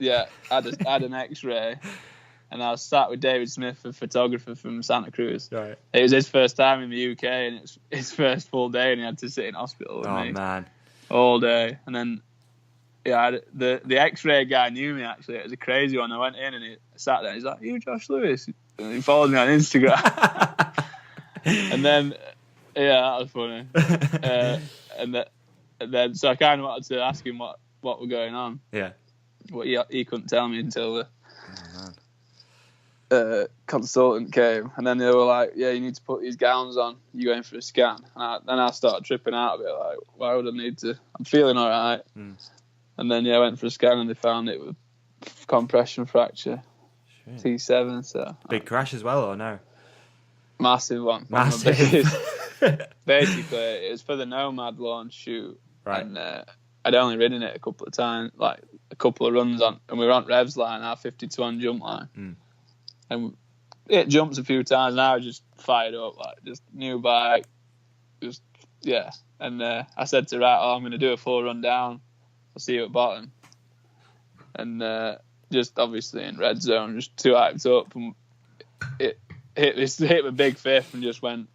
Speaker 2: I had an X-ray, and I was sat with David Smith, a photographer from Santa Cruz. Right. It was his first time in the UK, and it's his first full day, and he had to sit in hospital with me. Oh man, all day. And then the X-ray guy knew me, actually. It was a crazy one. I went in and he sat there and he's like, "You Josh Lewis?" And he followed me on Instagram. And then that was funny. And then so I kind of wanted to ask him what were going on. Yeah. But he couldn't tell me until the consultant came, and then they were like, "Yeah, you need to put these gowns on. You're going for a scan." And then I started tripping out a bit, like, why would I need to? I'm feeling all right. And then I went for a scan, and they found it was compression fracture. Shit. T7. So
Speaker 1: big crash as well, or no?
Speaker 2: Massive one.
Speaker 1: Massive.
Speaker 2: Basically, it was for the Nomad launch shoot, right? And I'd only ridden it a couple of times, like a couple of runs on, and we were on Rev's line, our 52 jump line, and it jumps a few times. And I was just fired up, like just new bike, And I said to Rat, "I'm going to do a full run down. I'll see you at bottom." And just obviously in red zone, just too hyped up, and it hit my big fifth and just went,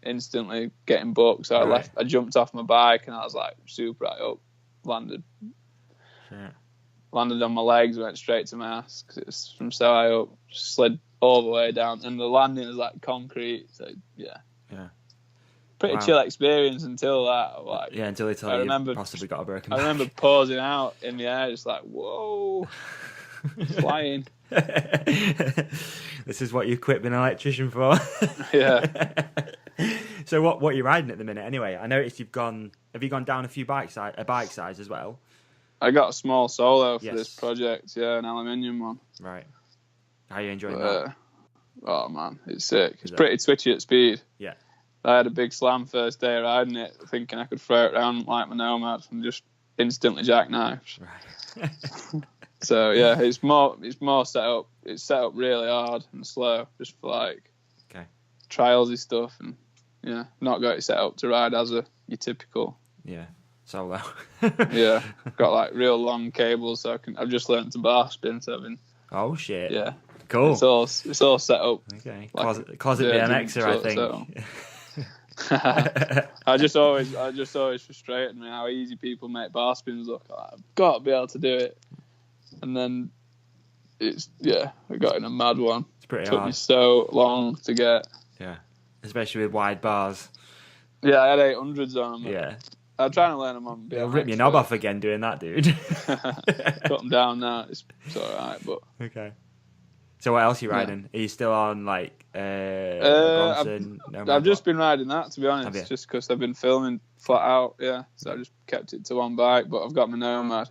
Speaker 2: instantly getting booked. So I jumped off my bike and I was like super high up, landed on my legs, went straight to my ass because it was from so high up, slid all the way down, and the landing is like concrete. So pretty chill experience until that. Like,
Speaker 1: until they tell you possibly got a broken back.
Speaker 2: I remember pausing out in the air, just like, whoa, flying.
Speaker 1: This is what you quit being an electrician for.
Speaker 2: Yeah.
Speaker 1: So what are you riding at the minute anyway? I noticed have you gone down a bike size as well?
Speaker 2: I got a small solo for this project, an aluminium one.
Speaker 1: Right. How are you enjoying that?
Speaker 2: Oh man, it's sick. It's pretty twitchy at speed.
Speaker 1: Yeah.
Speaker 2: I had a big slam first day riding it, thinking I could throw it around like my Nomad and just instantly jackknives.
Speaker 1: Right.
Speaker 2: So it's more set up. It's set up really hard and slow, just for like trialsy stuff, and not got it set up to ride as your typical
Speaker 1: solo.
Speaker 2: Got like real long cables, so I've just learned to bar spin. So I've been.
Speaker 1: Oh shit.
Speaker 2: Yeah.
Speaker 1: Cool.
Speaker 2: It's all set up.
Speaker 1: Okay. Closet BMXer, I think.
Speaker 2: I just always frustrated me how easy people make bar spins look. I've got to be able to do it, and then I got in a mad one.
Speaker 1: It's pretty
Speaker 2: Took
Speaker 1: hard.
Speaker 2: me so long to get.
Speaker 1: Yeah, especially with wide bars.
Speaker 2: Yeah, I had 800s on them.
Speaker 1: Yeah.
Speaker 2: I'm trying to learn them on BMX.
Speaker 1: You'll rip your knob off again doing that, dude.
Speaker 2: Cut them down now. It's alright, but
Speaker 1: okay. So what else are you riding? Are you still on like Bronson?
Speaker 2: I've just been riding that, to be honest, just because I've been filming flat out. Yeah, so I just kept it to one bike, but I've got my Nomad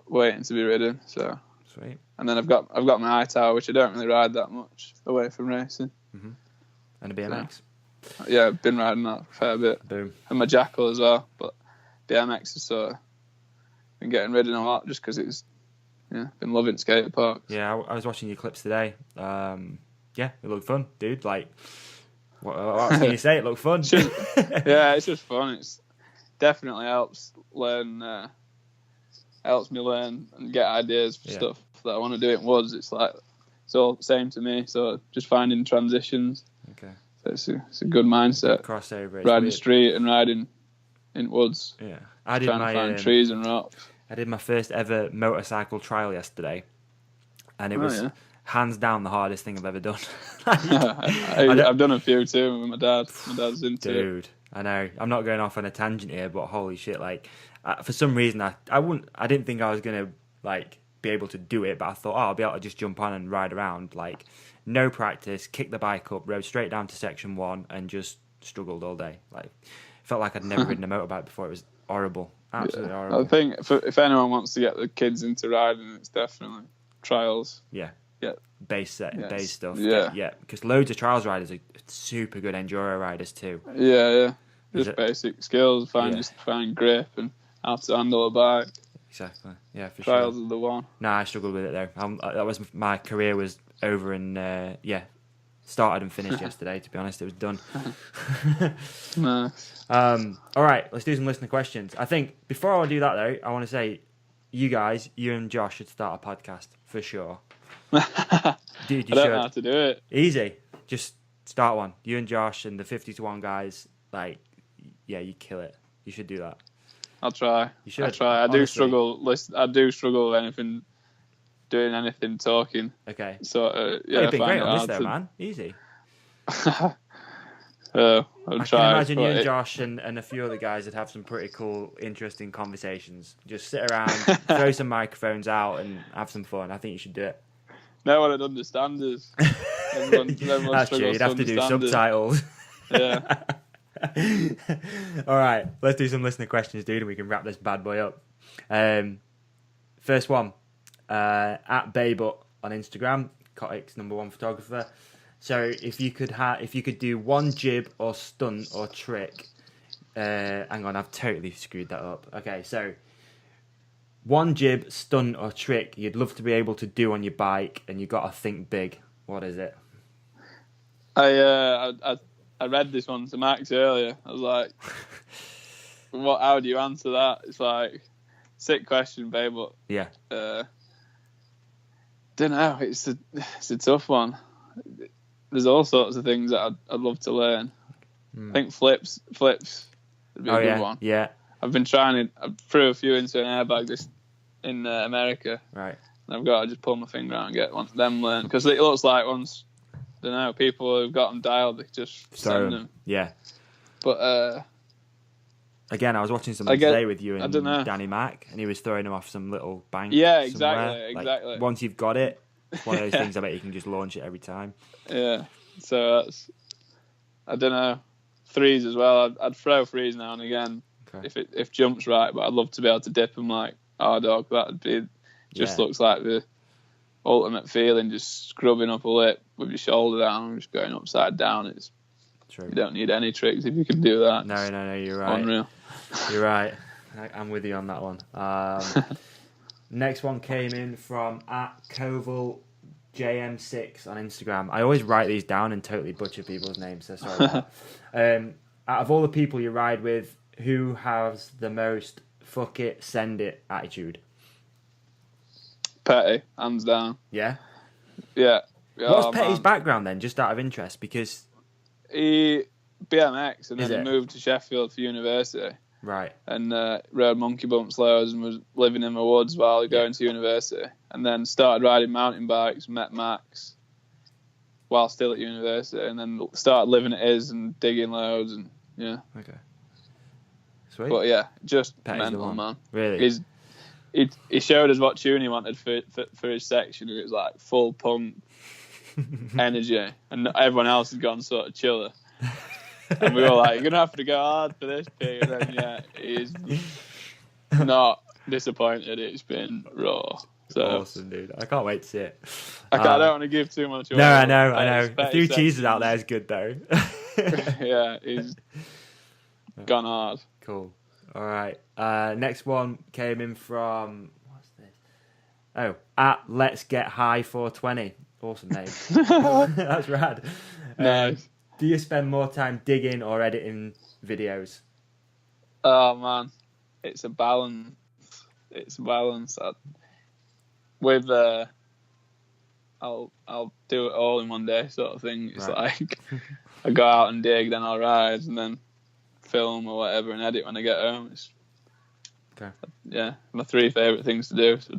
Speaker 2: waiting to be ridden. So
Speaker 1: sweet.
Speaker 2: And then I've got my iTower, which I don't really ride that much away from racing.
Speaker 1: Mm-hmm. And a BMX.
Speaker 2: So, I've been riding that a fair bit.
Speaker 1: Boom.
Speaker 2: And my Jackal as well, but BMX is sort of been getting rid of a lot just because it's been loving skate parks.
Speaker 1: Yeah, I was watching your clips today. It looked fun, dude. Like, what else can you say? It looked fun.
Speaker 2: It's just fun. It's definitely helps me learn and get ideas for stuff that I want to do in woods. It's like it's all the same to me. So just finding transitions.
Speaker 1: Okay.
Speaker 2: So it's a good mindset.
Speaker 1: Crossover.
Speaker 2: Riding street and riding in woods.
Speaker 1: Yeah,
Speaker 2: trying to find trees and rocks.
Speaker 1: I did my first ever motorcycle trial yesterday, and it was hands down the hardest thing I've ever done.
Speaker 2: I've done a few too with my dad. My dad's into it.
Speaker 1: Dude, I know. I'm not going off on a tangent here, but holy shit! Like, for some reason, I didn't think I was gonna like be able to do it, but I thought, I'll be able to just jump on and ride around. Like, no practice, kicked the bike up, rode straight down to section 1, and just struggled all day. Like, felt like I'd never ridden a motorbike before. It was horrible. Absolutely horrible.
Speaker 2: I think if anyone wants to get the kids into riding, it's definitely trials.
Speaker 1: Yeah.
Speaker 2: Yeah.
Speaker 1: Base stuff.
Speaker 2: Yeah.
Speaker 1: Because loads of trials riders are super good enduro riders too.
Speaker 2: Yeah. Just basic skills, find grip and how to handle a bike.
Speaker 1: Exactly. Yeah, for
Speaker 2: trials
Speaker 1: sure.
Speaker 2: are the one.
Speaker 1: Nah, I struggled with it though. That was my career was over and started and finished yesterday. To be honest, it was done.
Speaker 2: Nice.
Speaker 1: All right, let's do some listener questions. I think before I do that though, I want to say, you and Josh should start a podcast for sure. Dude, you
Speaker 2: I don't know how to do it.
Speaker 1: Easy. Just start one. You and Josh and the 50 to 1 guys, like, you kill it. You should do that.
Speaker 2: I'll try.
Speaker 1: You should.
Speaker 2: I'll try. I do struggle with doing anything talking.
Speaker 1: Okay.
Speaker 2: So
Speaker 1: you've been great on this though, man. Easy.
Speaker 2: I'll
Speaker 1: I
Speaker 2: try.
Speaker 1: can imagine you and Josh and a few other guys would have some pretty cool, interesting conversations. Just sit around, throw some microphones out, and have some fun. I think you should do it.
Speaker 2: No one would understand us. Everyone
Speaker 1: That's true. You'd have to do subtitles.
Speaker 2: Yeah.
Speaker 1: All right, let's do some listener questions, dude, and we can wrap this bad boy up. First one, at Baybut on Instagram, Kotick's #1 photographer. So if you could do one jib or stunt or trick, hang on, I've totally screwed that up. Okay, so one jib, stunt or trick you'd love to be able to do on your bike, and you got to think big. What is it?
Speaker 2: I read this one to Max earlier. I was like, how do you answer that? It's like, sick question, babe, but
Speaker 1: Yeah.
Speaker 2: Don't know. It's a tough one. There's all sorts of things that I'd love to learn. I think flips would be a good one.
Speaker 1: Yeah.
Speaker 2: I've been trying to. I threw a few into an airbag in America.
Speaker 1: Right.
Speaker 2: And I've got to just pull my finger out and get one of them learned, because it looks like once, don't know, people who've got them dialed, they just send them.
Speaker 1: Yeah.
Speaker 2: But
Speaker 1: again, I was watching something today with you and Danny Mac, and he was throwing them off some little bank.
Speaker 2: Yeah,
Speaker 1: somewhere.
Speaker 2: exactly.
Speaker 1: Like, once you've got it, it's one of those things I bet you can just launch it every time.
Speaker 2: Yeah. So that's, I don't know, threes as well. I'd throw threes now and again if jump's right, but I'd love to be able to dip them like dog. That'd be looks like the ultimate feeling, just scrubbing up a lip with your shoulder down and just going upside down. It's true. You don't need any tricks if you can do that.
Speaker 1: No, you're right.
Speaker 2: Unreal.
Speaker 1: You're right. I'm with you on that one. Next one came in from @KovalJM6 on Instagram. I always write these down and totally butcher people's names, so sorry about that. Out of all the people you ride with, who has the most fuck it, send it attitude?
Speaker 2: Petty, hands down.
Speaker 1: Yeah?
Speaker 2: Yeah.
Speaker 1: What's Petty's background then, just out of interest? Because
Speaker 2: he BMX and then he moved to Sheffield for university.
Speaker 1: Right.
Speaker 2: And rode monkey bumps loads and was living in the woods while going to university. And then started riding mountain bikes, met Max while still at university, and then started living at his and digging loads and
Speaker 1: Okay. Sweet.
Speaker 2: But yeah, just
Speaker 1: Petty's
Speaker 2: mental, man.
Speaker 1: Really?
Speaker 2: He showed us what tune he wanted for his section. It was like full punk energy, and everyone else had gone sort of chiller. And we were like, "You're gonna have to go hard for this pig." And then he's not disappointed. It's been raw. So
Speaker 1: awesome, dude! I can't wait to see it.
Speaker 2: I don't want to give too much away.
Speaker 1: No, I know. A few cheeses out there is good though.
Speaker 2: Yeah, he's gone hard.
Speaker 1: Cool. All right. Next one came in from what's this? Oh, Let's Get High 420. Awesome name. That's rad.
Speaker 2: Nice.
Speaker 1: Do you spend more time digging or editing videos?
Speaker 2: Oh man, it's a balance. With I'll do it all in one day, sort of thing. It's like I go out and dig, then I'll ride, and then film or whatever and edit when I get home. It's my three favourite things to do. So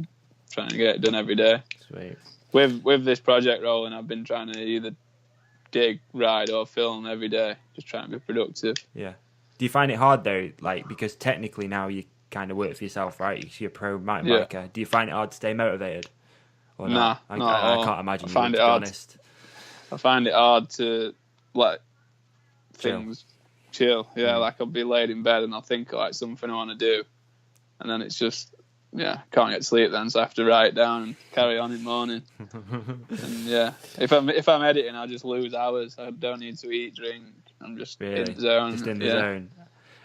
Speaker 2: trying to get it done every day.
Speaker 1: Sweet.
Speaker 2: With this project rolling, I've been trying to either dig, ride, or film every day. Just trying to be productive.
Speaker 1: Yeah. Do you find it hard though? Like, because technically now you kind of work for yourself, right? You're a pro mountain biker. Do you find it hard to stay motivated? Or
Speaker 2: nah,
Speaker 1: I can't imagine.
Speaker 2: I find it hard. Honest. I find it hard to let things chill. Yeah, like I'll be laid in bed and I'll think like something I want to do, and then it's just can't get sleep then, so I have to write it down and carry on in the morning. And if I'm editing, I just lose hours. I don't need to eat, drink. I'm just in the zone.
Speaker 1: Just in the zone.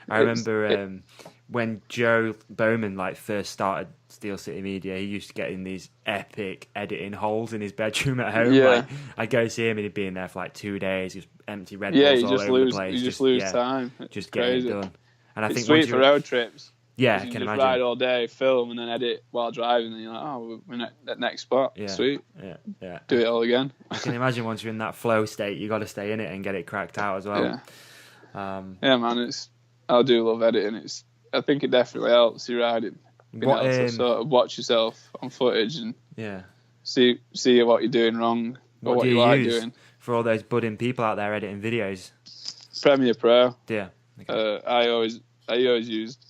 Speaker 1: I remember when Joe Bowman first started Steel City Media, he used to get in these epic editing holes in his bedroom at home.
Speaker 2: Yeah.
Speaker 1: I'd go see him and he'd be in there for 2 days, just empty Red Bulls all over the place.
Speaker 2: You just lose time.
Speaker 1: Just getting it done. And I
Speaker 2: it's
Speaker 1: think
Speaker 2: sweet for road trips.
Speaker 1: Yeah,
Speaker 2: I
Speaker 1: can
Speaker 2: just
Speaker 1: imagine.
Speaker 2: Ride all day, film, and then edit while driving, and you're like, oh, we're at that next spot.
Speaker 1: Yeah.
Speaker 2: Sweet.
Speaker 1: Yeah.
Speaker 2: Do it all again.
Speaker 1: I can imagine once you're in that flow state, you got to stay in it and get it cracked out as well.
Speaker 2: Yeah. Man, I do love editing. I think it definitely helps you riding. Being able to sort of watch yourself on footage and see what you're doing wrong or what you like doing.
Speaker 1: For all those budding people out there editing videos?
Speaker 2: Premiere Pro.
Speaker 1: Yeah.
Speaker 2: Okay. I always used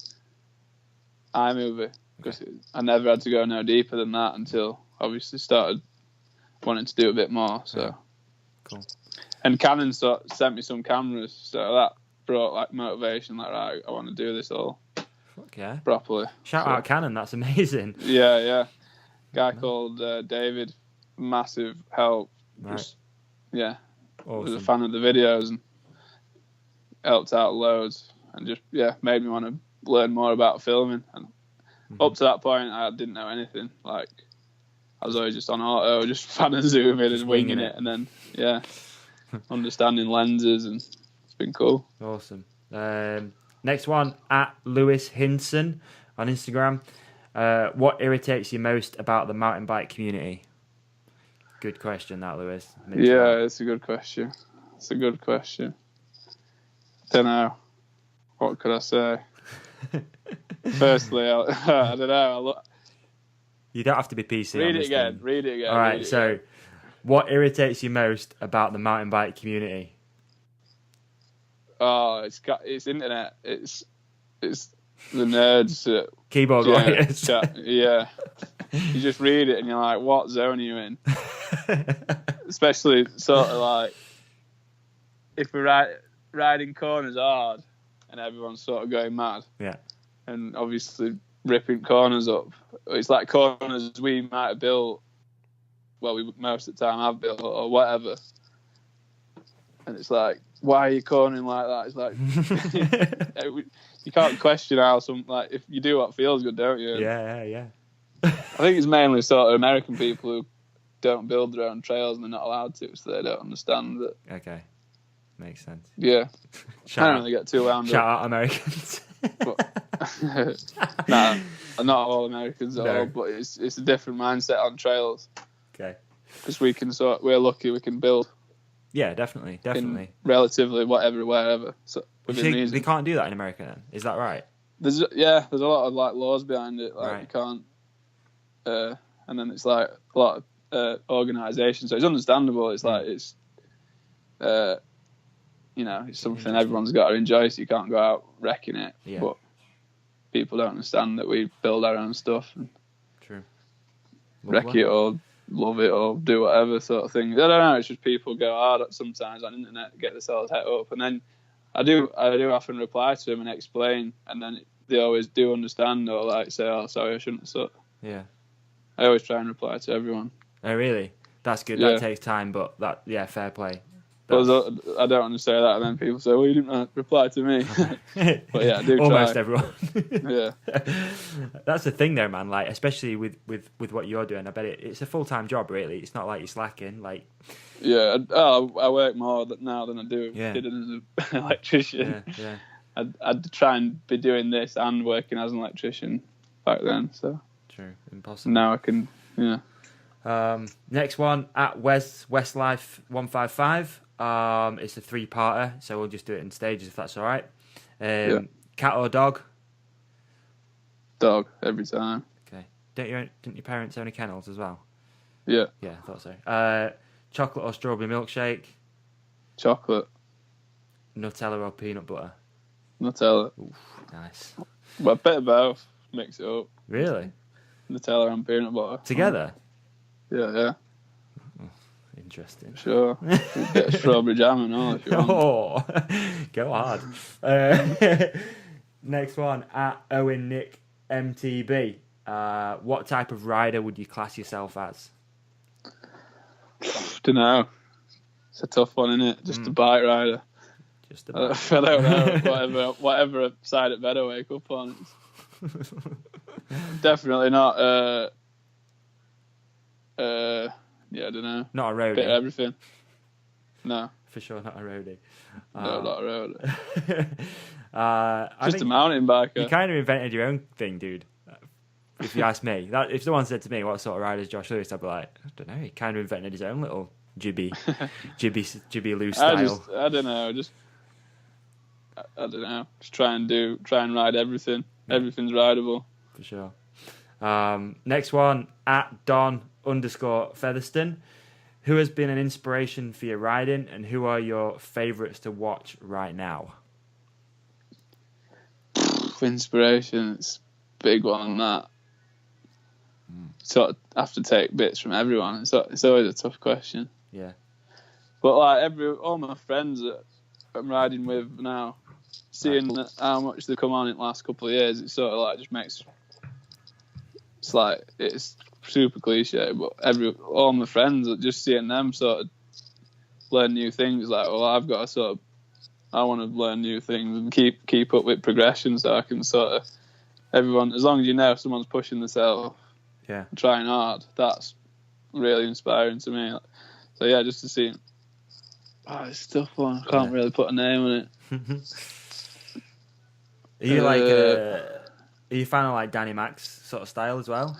Speaker 2: iMovie because I never had to go no deeper than that until obviously started wanting to do a bit more. So
Speaker 1: cool.
Speaker 2: And Canon sent me some cameras, so that brought motivation. Right, I want to do this all.
Speaker 1: Fuck yeah.
Speaker 2: Properly.
Speaker 1: Shout out Canon, that's amazing.
Speaker 2: Yeah. Guy called David, massive help.
Speaker 1: Right.
Speaker 2: Just,
Speaker 1: awesome.
Speaker 2: Was a fan of the videos and helped out loads and just made me want to learn more about filming. And up to that point, I didn't know anything. I was always just on auto, just fan and zooming and winging it, and then understanding lenses, and it's been cool.
Speaker 1: Awesome. Next one, @Lewis Hinson on Instagram. What irritates you most about the mountain bike community? Good question, that, Lewis.
Speaker 2: It's a good question. Don't know. What could I say? Firstly, I don't know.
Speaker 1: You don't have to be PC.
Speaker 2: Read it again.
Speaker 1: All right. So, what irritates you most about the mountain bike community?
Speaker 2: Oh, it's internet. It's the nerds.
Speaker 1: Keyboard warriors.
Speaker 2: Yeah. You just read it and you're like, what zone are you in? Especially sort of like if we're riding corners hard and everyone's sort of going mad.
Speaker 1: Yeah.
Speaker 2: And obviously ripping corners up. It's like corners we might have built, well, we most of the time have built or whatever. And it's like, why are you cornering like that? It's like, you can't question how like, if you do what feels good, don't you?
Speaker 1: Yeah.
Speaker 2: I think it's mainly sort of American people who don't build their own trails and they're not allowed to, so they don't understand that.
Speaker 1: Okay. Makes sense.
Speaker 2: Yeah. I don't really get too wound up.
Speaker 1: Shout out Americans.
Speaker 2: Nah, not all Americans at all, but it's a different mindset on trails.
Speaker 1: Okay.
Speaker 2: Because we're lucky we can build.
Speaker 1: Yeah, definitely.
Speaker 2: Relatively wherever. So
Speaker 1: they can't do that in America then? Is that right?
Speaker 2: There's a lot of like laws behind it. Like you can't, and then it's like a lot of organisation. So it's understandable. It's like it's something everyone's got to enjoy. So you can't go out wrecking it.
Speaker 1: Yeah.
Speaker 2: But people don't understand that we build our own stuff and
Speaker 1: True.
Speaker 2: wreck it or love it or do whatever sort of thing. I don't know. It's just people go hard sometimes on the internet to get themselves het up, and then I do often reply to them and explain, and then they always do understand or like say, "Oh, sorry, I shouldn't have." So
Speaker 1: yeah,
Speaker 2: I always try and reply to everyone.
Speaker 1: Oh, really? That's good.
Speaker 2: Yeah.
Speaker 1: That takes time, but fair play.
Speaker 2: But I don't want to say that, and then people say, "Well, you didn't reply to me." But yeah, I do
Speaker 1: almost
Speaker 2: try.
Speaker 1: everyone.
Speaker 2: Yeah,
Speaker 1: that's the thing, though, man. Like, especially with what you're doing, I bet it's a full-time job. Really, it's not like you're slacking. Like,
Speaker 2: yeah, I work more now than I did as an electrician.
Speaker 1: Yeah.
Speaker 2: I'd try and be doing this and working as an electrician back then. So
Speaker 1: true, impossible.
Speaker 2: Now I can, yeah.
Speaker 1: Next one at Westlife 155. It's a 3-parter, so we'll just do it in stages if that's all right. Cat or dog?
Speaker 2: Dog every time.
Speaker 1: Okay. Didn't your parents own a kennels as well?
Speaker 2: Yeah.
Speaker 1: Yeah, I thought so. Chocolate or strawberry milkshake?
Speaker 2: Chocolate.
Speaker 1: Nutella or peanut butter?
Speaker 2: Nutella.
Speaker 1: Oof, nice.
Speaker 2: Well, a bit of both. Mix it up.
Speaker 1: Really?
Speaker 2: Nutella and peanut butter.
Speaker 1: Together?
Speaker 2: Yeah.
Speaker 1: Interesting.
Speaker 2: Sure. You get strawberry jam and all if you want.
Speaker 1: Go hard. Next one at Owen Nick MTB. What type of rider would you class yourself as?
Speaker 2: Don't know. It's a tough one, isn't it? Just a bike rider.
Speaker 1: Just a bike.
Speaker 2: I don't know. Whatever side it better wake up on. Definitely not. I don't know.
Speaker 1: Not a roadie.
Speaker 2: Bit of everything. No.
Speaker 1: For sure, not a roadie.
Speaker 2: No, not a roadie.
Speaker 1: Just
Speaker 2: a mountain biker.
Speaker 1: You kind of invented your own thing, dude. If you ask me, if someone said to me, "What sort of rider is Josh Lewis?" I'd be like, "I don't know." He kind of invented his own little jibby loose style.
Speaker 2: I don't know. I don't know. Just try and ride everything. Yeah. Everything's rideable.
Speaker 1: For sure. Next one at Don_Featherston. Who has been an inspiration for your riding, and who are your favourites to watch right now?
Speaker 2: Inspiration, it's a big one. That sort of have to take bits from everyone. It's always a tough question.
Speaker 1: Yeah.
Speaker 2: But like all my friends that I'm riding with now, seeing how much they've come on in the last couple of years, it sort of like just makes. It's super cliche, but all my friends, just seeing them sort of learn new things, like, well, I've got to I want to learn new things and keep up with progression, so I can sort of, everyone, as long as you know if someone's pushing themselves, trying hard, that's really inspiring to me. So yeah, just to see, it's a tough one. I can't really put a name on it.
Speaker 1: Are you like Are you a fan of like Danny Mac's sort of style as well?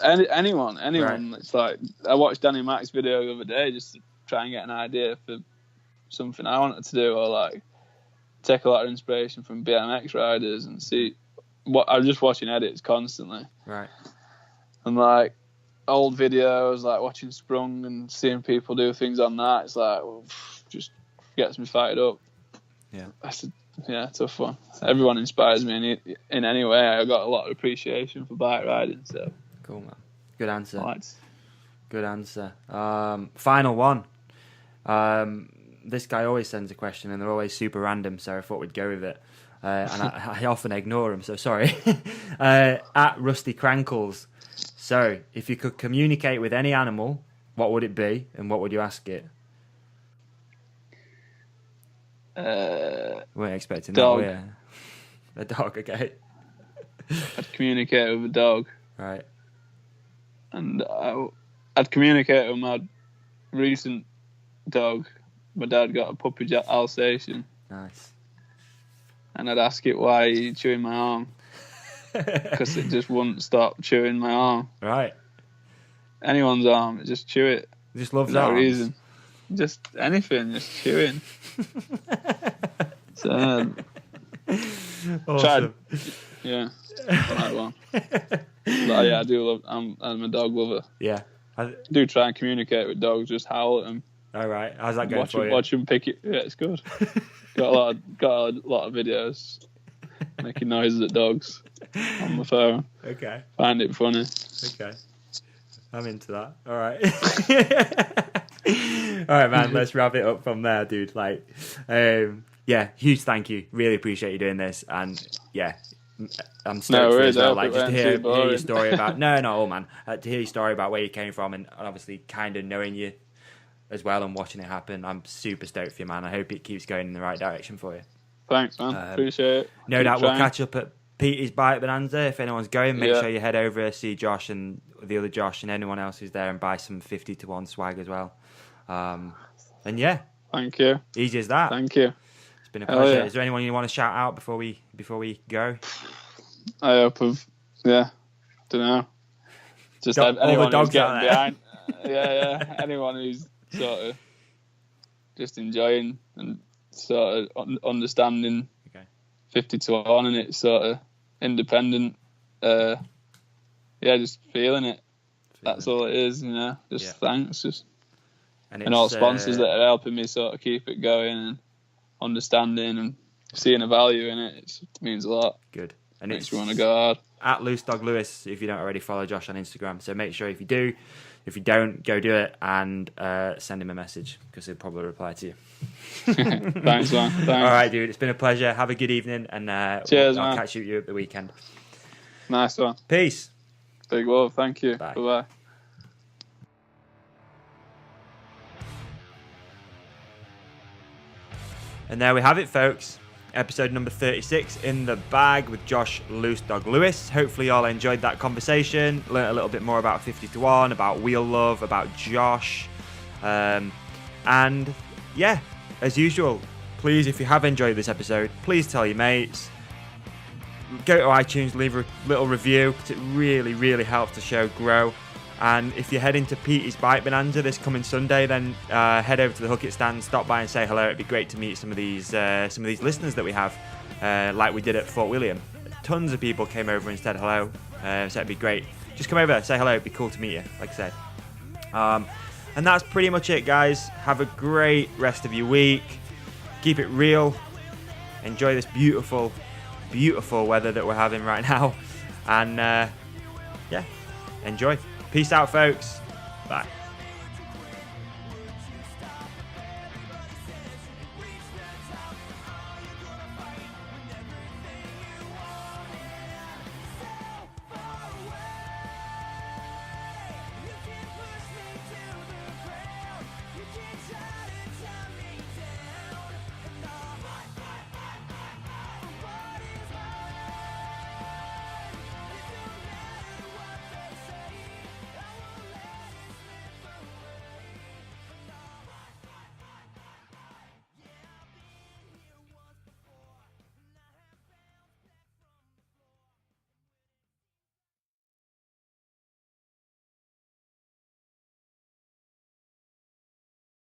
Speaker 2: Anyone.
Speaker 1: Right.
Speaker 2: It's like I watched Danny Mac's video the other day just to try and get an idea for something I wanted to do, or like take a lot of inspiration from BMX riders and see what I'm just watching edits constantly.
Speaker 1: Right.
Speaker 2: And like old videos, like watching Sprung and seeing people do things on that, it's like just gets me fired up.
Speaker 1: Yeah.
Speaker 2: Tough one. Everyone inspires me in any way. I got a lot of appreciation for bike riding. So
Speaker 1: cool, man. Good answer.
Speaker 2: Right.
Speaker 1: Good answer. Final one. This guy always sends a question, and they're always super random. So I thought we'd go with it. And I often ignore them, so sorry. At Rusty Crankles. So, if you could communicate with any animal, what would it be, and what would you ask it? Weren't expecting
Speaker 2: dog.
Speaker 1: that, were you? A dog, okay.
Speaker 2: I'd communicate with a dog.
Speaker 1: Right.
Speaker 2: And I'd communicate with my recent dog. My dad got a puppy Alsatian.
Speaker 1: Nice.
Speaker 2: And I'd ask it why you chewing my arm. Because it just wouldn't stop chewing my arm.
Speaker 1: Right.
Speaker 2: Anyone's arm, it just chew it.
Speaker 1: Just loves
Speaker 2: no
Speaker 1: arms.
Speaker 2: reason. Just anything, just chewing. So,
Speaker 1: awesome.
Speaker 2: Yeah, that one. But yeah, I do love. I'm a dog lover.
Speaker 1: Yeah.
Speaker 2: I do try and communicate with dogs. Just howl at them.
Speaker 1: All right. How's that going for you?
Speaker 2: Watch them pick it. Yeah, it's good. got a lot of videos making noises at dogs on my phone.
Speaker 1: Okay.
Speaker 2: Find it funny.
Speaker 1: Okay. I'm into that. All right. All right, man. Let's wrap it up from there, dude. Like, yeah, huge thank you. Really appreciate you doing this, and yeah, I'm stoked for it as well. Like, just to hear your story about man. To hear your story about where you came from, and obviously kind of knowing you as well and watching it happen. I'm super stoked for you, man. I hope it keeps going in the right direction for you.
Speaker 2: Thanks, man. Appreciate it.
Speaker 1: No doubt we'll catch up at Pete's Bike Bonanza. If anyone's going, make sure you head over, see Josh and the other Josh and anyone else who's there, and buy some 50-1 swag as well. And yeah,
Speaker 2: thank you.
Speaker 1: Easy as that.
Speaker 2: Thank you.
Speaker 1: It's been a pleasure. Yeah. Is there anyone you want to shout out before we go?
Speaker 2: I hope don't know. Just anyone who's getting behind. Anyone who's sort of just enjoying and sort of understanding 50-1 and it's sort of independent. Just feeling it. That's all it is, Just thanks. And all sponsors that are helping me sort of keep it going and understanding and seeing a value in it. It means a lot.
Speaker 1: Good. And
Speaker 2: makes me want to go hard.
Speaker 1: At Loosedog Lewis, if you don't already follow Josh on Instagram. So make sure if you do, if you don't, go do it and send him a message because he'll probably reply to you.
Speaker 2: Thanks, man. Thanks.
Speaker 1: All right, dude. It's been a pleasure. Have a good evening, and
Speaker 2: cheers,
Speaker 1: I'll
Speaker 2: man.
Speaker 1: catch you at the weekend.
Speaker 2: Nice one.
Speaker 1: Peace.
Speaker 2: Big love. Thank you.
Speaker 1: Bye.
Speaker 2: Bye-bye.
Speaker 1: And there we have it, folks. Episode number 36 in the bag with Josh Loosedog Lewis. Hopefully, y'all enjoyed that conversation. Learned a little bit more about 50-1, about wheel love, about Josh. And yeah, as usual, please, if you have enjoyed this episode, please tell your mates. Go to iTunes, leave a little review because it really, really helps the show grow. And if you're heading to Pete's Bike Bonanza this coming Sunday, then head over to the Hook It stand, stop by and say hello. It'd be great to meet some of these listeners that we have, like we did at Fort William. Tons of people came over and said hello, so it'd be great. Just come over, say hello. It'd be cool to meet you, like I said. And that's pretty much it, guys. Have a great rest of your week. Keep it real. Enjoy this beautiful, beautiful weather that we're having right now. And yeah, enjoy. Peace out, folks. Bye.